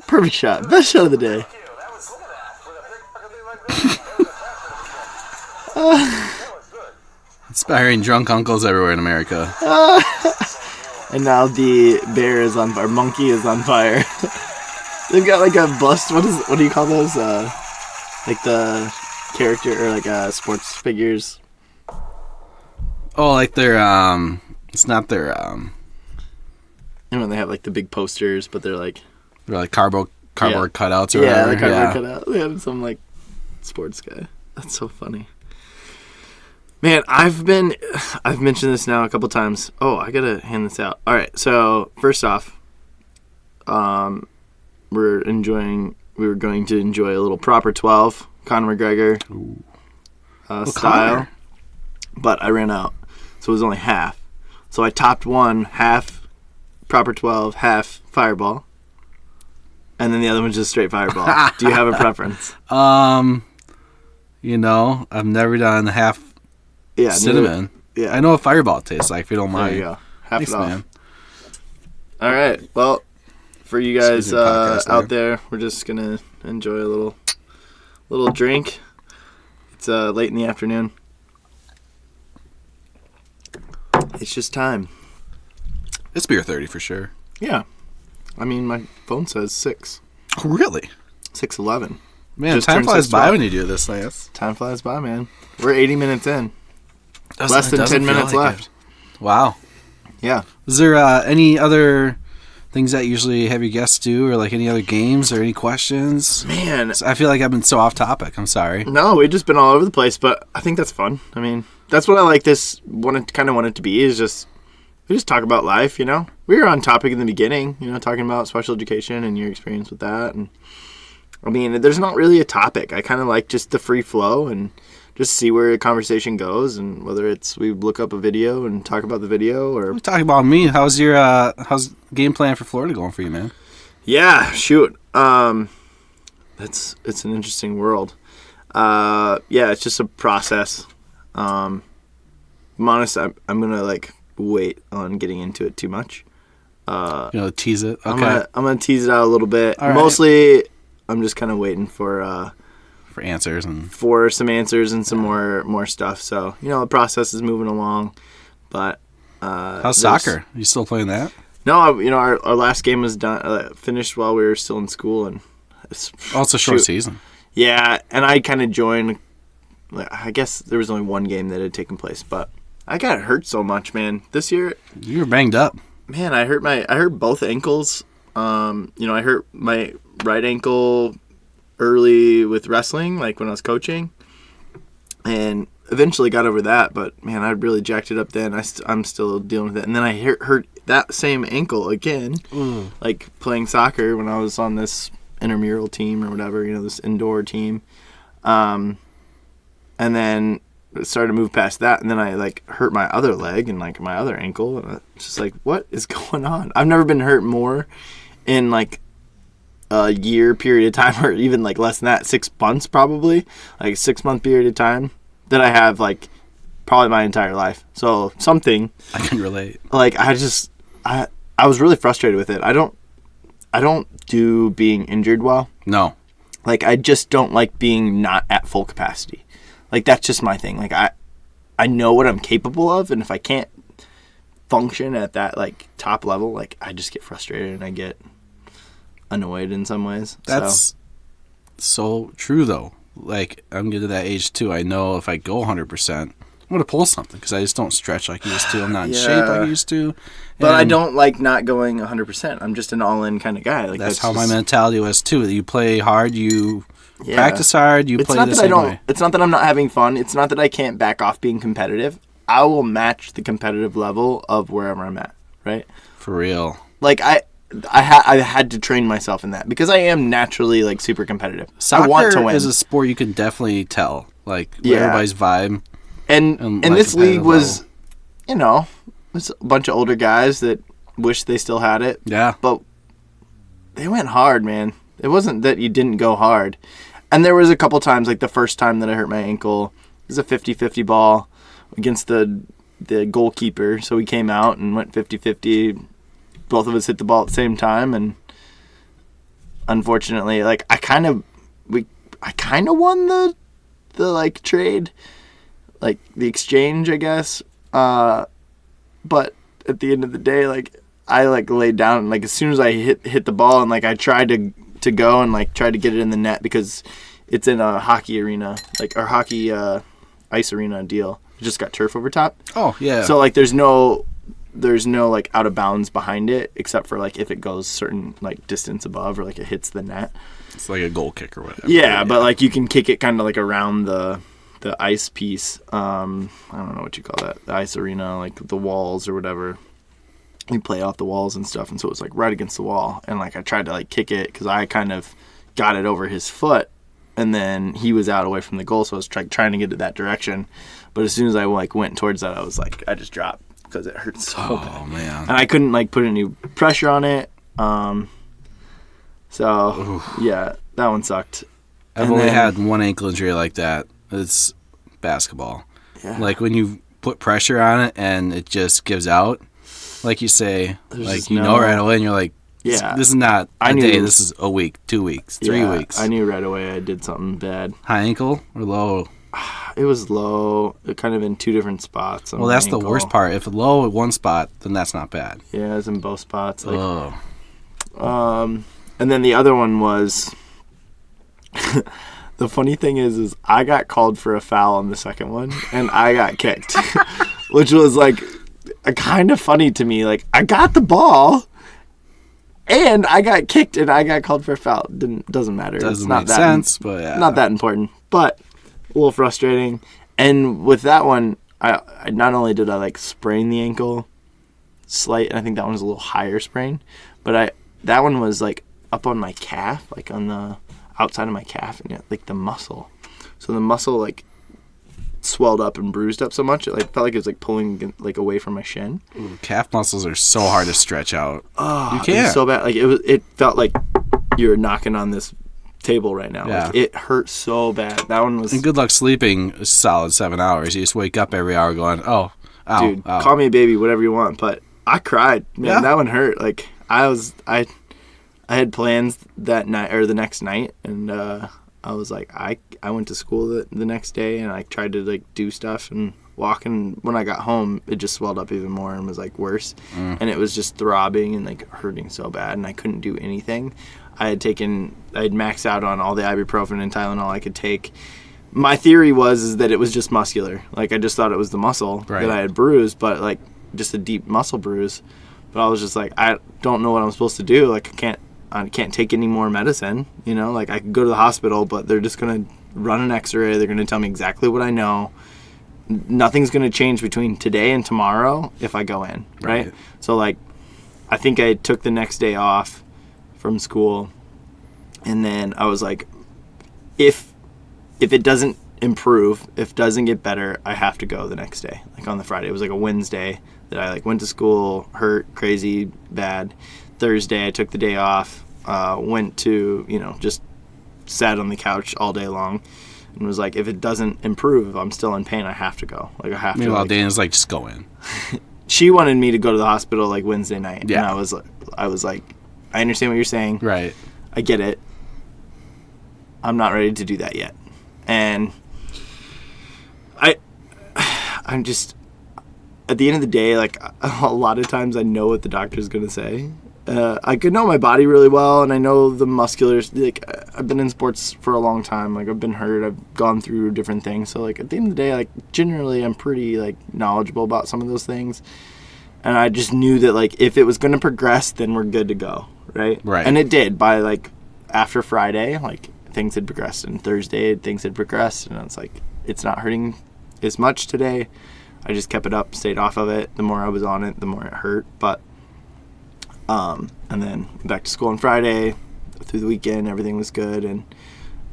Perfect shot. Best shot of the day. Inspiring drunk uncles everywhere in America. And now the bear is on fire. Monkey is on fire. They've got like a bust. What do you call those? Like the character or like sports figures. Oh, like their it's not their And when they have like the big posters, but they're like cardboard cutouts or yeah, whatever. the cardboard cutout. They have some like sports guy. That's so funny. Man, I've mentioned this now a couple times. Oh, I gotta hand this out. All right, so first off, we were going to enjoy a little proper 12 Conor McGregor style, Conor. but I ran out, so it was only half. So I topped one half proper 12, half Fireball, and then the other one's just straight Fireball. Do you have a preference? You know, I've never done half cinnamon. Yeah, I know what Fireball tastes like, if you don't mind. There you go. Half Thanks, it off. man. All right. Well, for you guys Excuse me, podcast out there, we're just gonna enjoy a little drink. It's late in the afternoon. It's just time. It's beer 30 for sure. Yeah. I mean, my phone says 6. Oh, really? 6:11. Man, Just time turned flies 6:12. by when you do this, Lance. Time flies by, man. We're 80 minutes in. Less than 10 minutes left. Wow. Yeah. Is there any other things that usually have your guests do, or like any other games or any questions? Man. I feel like I've been so off topic. I'm sorry. No, we've just been all over the place, but I think that's fun. I mean, that's what I like this, kind of want it to be, is just, we just talk about life, you know? We were on topic in the beginning, you know, talking about special education and your experience with that. And I mean, there's not really a topic. I kind of like just the free flow and just see where the conversation goes, and whether it's we look up a video and talk about the video, or We're talking about me. How's your how's game plan for Florida going for you, man? yeah, shoot. It's an interesting world. Yeah, it's just a process. I'm honest, I'm gonna like wait on getting into it too much. Tease it. Okay. I'm gonna tease it out a little bit. All right. Mostly, I'm just kind of waiting for answers and some answers and some more stuff. So the process is moving along. But how's soccer? Are you still playing that? No, our last game was done, finished while we were still in school, and it's a short season. Yeah, and I kind of joined. I guess there was only one game that had taken place, but I got hurt so much, man. This year, you were banged up. Man, I hurt both ankles. I hurt my right ankle early with wrestling, like when I was coaching, and eventually got over that. But man, I really jacked it up then. I'm still dealing with it. And then I hurt that same ankle again, like playing soccer when I was on this intramural team or whatever, this indoor team. And then it started to move past that, and then I like hurt my other leg and like my other ankle, and it's just like, what is going on? I've never been hurt more in like a year period of time, or even like less than that, 6 months probably, like a 6 month period of time that I have like probably my entire life. So something I can relate. Like I was really frustrated with it. I don't do being injured well. No. Like I just don't like being not at full capacity. Like that's just my thing. Like I know what I'm capable of, and if I can't function at that like top level, like I just get frustrated and I get annoyed in some ways. That's so true though. Like I'm getting to that age too. I know if I go 100%, I'm gonna pull something because I just don't stretch like I used to. I'm not in shape like I used to. But I don't like not going 100%. I'm just an all-in kind of guy. Like that's how my mentality was too. You play hard, you practice hard, you play the same way. It's not that I'm not having fun. It's not that I can't back off being competitive. I will match the competitive level of wherever I'm at. Right. For real. Like I had to train myself in that because I am naturally like super competitive. Soccer I want to win. is a sport you can definitely tell like everybody's vibe. And this league was, it's a bunch of older guys that wish they still had it. Yeah. But they went hard, man. It wasn't that you didn't go hard. And there was a couple times, like the first time that I hurt my ankle, it was a 50-50 ball against the goalkeeper. So we came out and went 50-50. Both of us hit the ball at the same time, and unfortunately, like I kind of won the like trade, like the exchange, I guess. But at the end of the day, like I like laid down, and like as soon as I hit the ball, and like I tried to go and like try to get it in the net because it's in a hockey arena, like our hockey ice arena deal. It just got turf over top. Oh yeah. So like there's no like out of bounds behind it except for like if it goes certain like distance above or like it hits the net. It's like a goal kick or whatever. Yeah, but like you can kick it kind of like around the ice piece. I don't know what you call that. The ice arena, like the walls or whatever. You play off the walls and stuff, and so it was like right against the wall. And like I tried to like kick it because I kind of got it over his foot, and then he was out away from the goal, so I was trying to get it that direction. But as soon as I like went towards that, I was like, I just dropped because it hurt so bad. Oh man! And I couldn't like put any pressure on it. Yeah, that one sucked. I've only had one ankle injury like that. It's basketball. Yeah. Like when you put pressure on it and it just gives out, like you say, There's like just know right away, and you're like, Yeah. This is not a day. This is a week, 2 weeks, 3 weeks. I knew right away I did something bad. High ankle or low? It was low, kind of in 2 different spots. Well, that's the worst part. If low at one spot, then that's not bad. Yeah, it was in both spots. Like, and then the other one was... The funny thing is I got called for a foul on the second one, and I got kicked, which was like kind of funny to me. Like, I got the ball, and I got kicked, and I got called for a foul. Doesn't matter. Doesn't make sense, but yeah. Not that important, but a little frustrating. And with that one, I not only did I like sprain the ankle slight, and I think that one was a little higher sprain, but that one was like up on my calf, like on the outside of my calf, and like the muscle. So the muscle like swelled up and bruised up so much, it like felt like it was like pulling like away from my shin. Ooh, calf muscles are so hard to stretch out. Oh, you can't. It was so bad. Like it felt like you were knocking on this table right now. Yeah. Like, it hurt so bad. That one was. And good luck sleeping a solid 7 hours. You just wake up every hour going, oh, ow, dude, ow. Call me a baby, whatever you want. But I cried, man. Yeah. That one hurt. Like I had plans that night or the next night, and I was like, I went to school the next day, and I tried to like do stuff and walk, and when I got home, it just swelled up even more and was like worse, and it was just throbbing and like hurting so bad, and I couldn't do anything. I had maxed out on all the ibuprofen and Tylenol I could take. My theory was that it was just muscular. Like, I just thought it was the muscle that I had bruised, but like just a deep muscle bruise. But I was just like, I don't know what I'm supposed to do. Like, I can't take any more medicine, you know? Like, I could go to the hospital, but they're just going to run an x-ray. They're going to tell me exactly what I know. Nothing's going to change between today and tomorrow if I go in, right? So, like, I think I took the next day off from school, and then I was like, if it doesn't improve, if it doesn't get better, I have to go the next day, like on the Friday. It was like a Wednesday that I like went to school, hurt, crazy, bad. Thursday, I took the day off, went to, just sat on the couch all day long, and was like, if it doesn't improve, if I'm still in pain, I have to go. Like, I have to. Meanwhile, Dana's like, just go in. She wanted me to go to the hospital like Wednesday night. Yeah. And I was like, I understand what you're saying. Right. I get it. I'm not ready to do that yet. And I'm just, at the end of the day, like, a lot of times I know what the doctor's going to say. I could know my body really well, and I know the muscular, like, I've been in sports for a long time. Like, I've been hurt. I've gone through different things. So, like, at the end of the day, like, generally I'm pretty, like, knowledgeable about some of those things. And I just knew that, like, if it was going to progress, then we're good to go, right? Right. And it did. By, like, after Friday, like, things had progressed. And Thursday, things had progressed. And it's like, it's not hurting as much today. I just kept it up, stayed off of it. The more I was on it, the more it hurt. But, and then back to school on Friday. Through the weekend, everything was good. And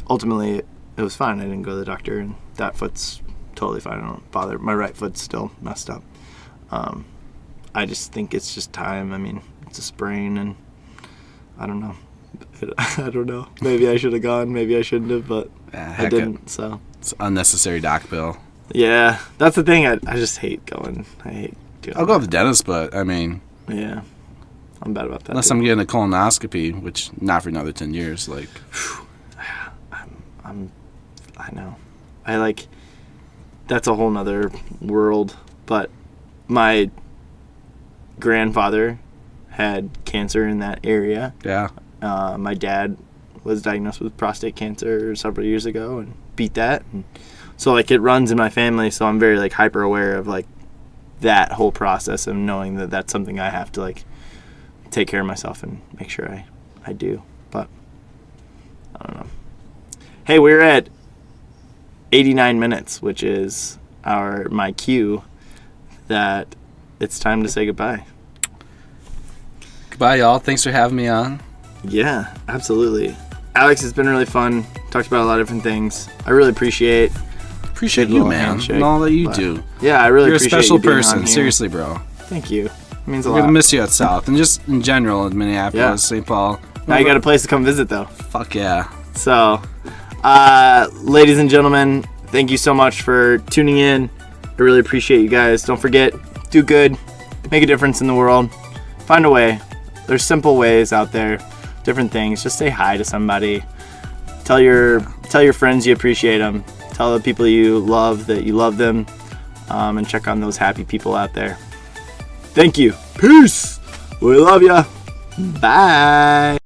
ultimately, it was fine. I didn't go to the doctor. And that foot's totally fine. I don't bother. My right foot's still messed up. I just think it's just time. I mean, it's a sprain, and I don't know. I don't know. Maybe I should have gone. Maybe I shouldn't have, but I didn't. So it's an unnecessary doc bill. Yeah, that's the thing. I just hate going. I hate doing. I'll go to the dentist, but I mean, yeah, I'm bad about that. Unless I'm getting a colonoscopy, which not for another 10 years. Like, I know. I like. That's a whole nother world. But my grandfather had cancer in that area. Yeah. My dad was diagnosed with prostate cancer several years ago and beat that. And so, like, it runs in my family, so I'm very, like, hyper aware of, like, that whole process of knowing that that's something I have to, like, take care of myself and make sure I do. But I don't know. Hey, we're at 89 minutes, which is my cue that it's time to say goodbye. Goodbye, y'all. Thanks for having me on. Yeah, absolutely. Alex, it's been really fun. Talked about a lot of different things. I really appreciate you, man, and all that you do. Yeah, I really appreciate you. You're a special being person. on here. Seriously, bro. Thank you. It means a lot. We're going to miss you at South, and just in general in Minneapolis, St. Paul. Now you got a place to come visit, though. Fuck yeah. So, ladies and gentlemen, thank you so much for tuning in. I really appreciate you guys. Don't forget, do good, make a difference in the world, find a way, There's simple ways out there, different things. Just say hi to somebody. Tell your friends you appreciate them. Tell the people you love that you love them, and check on those happy people out there. Thank you. Peace. We love ya. Bye.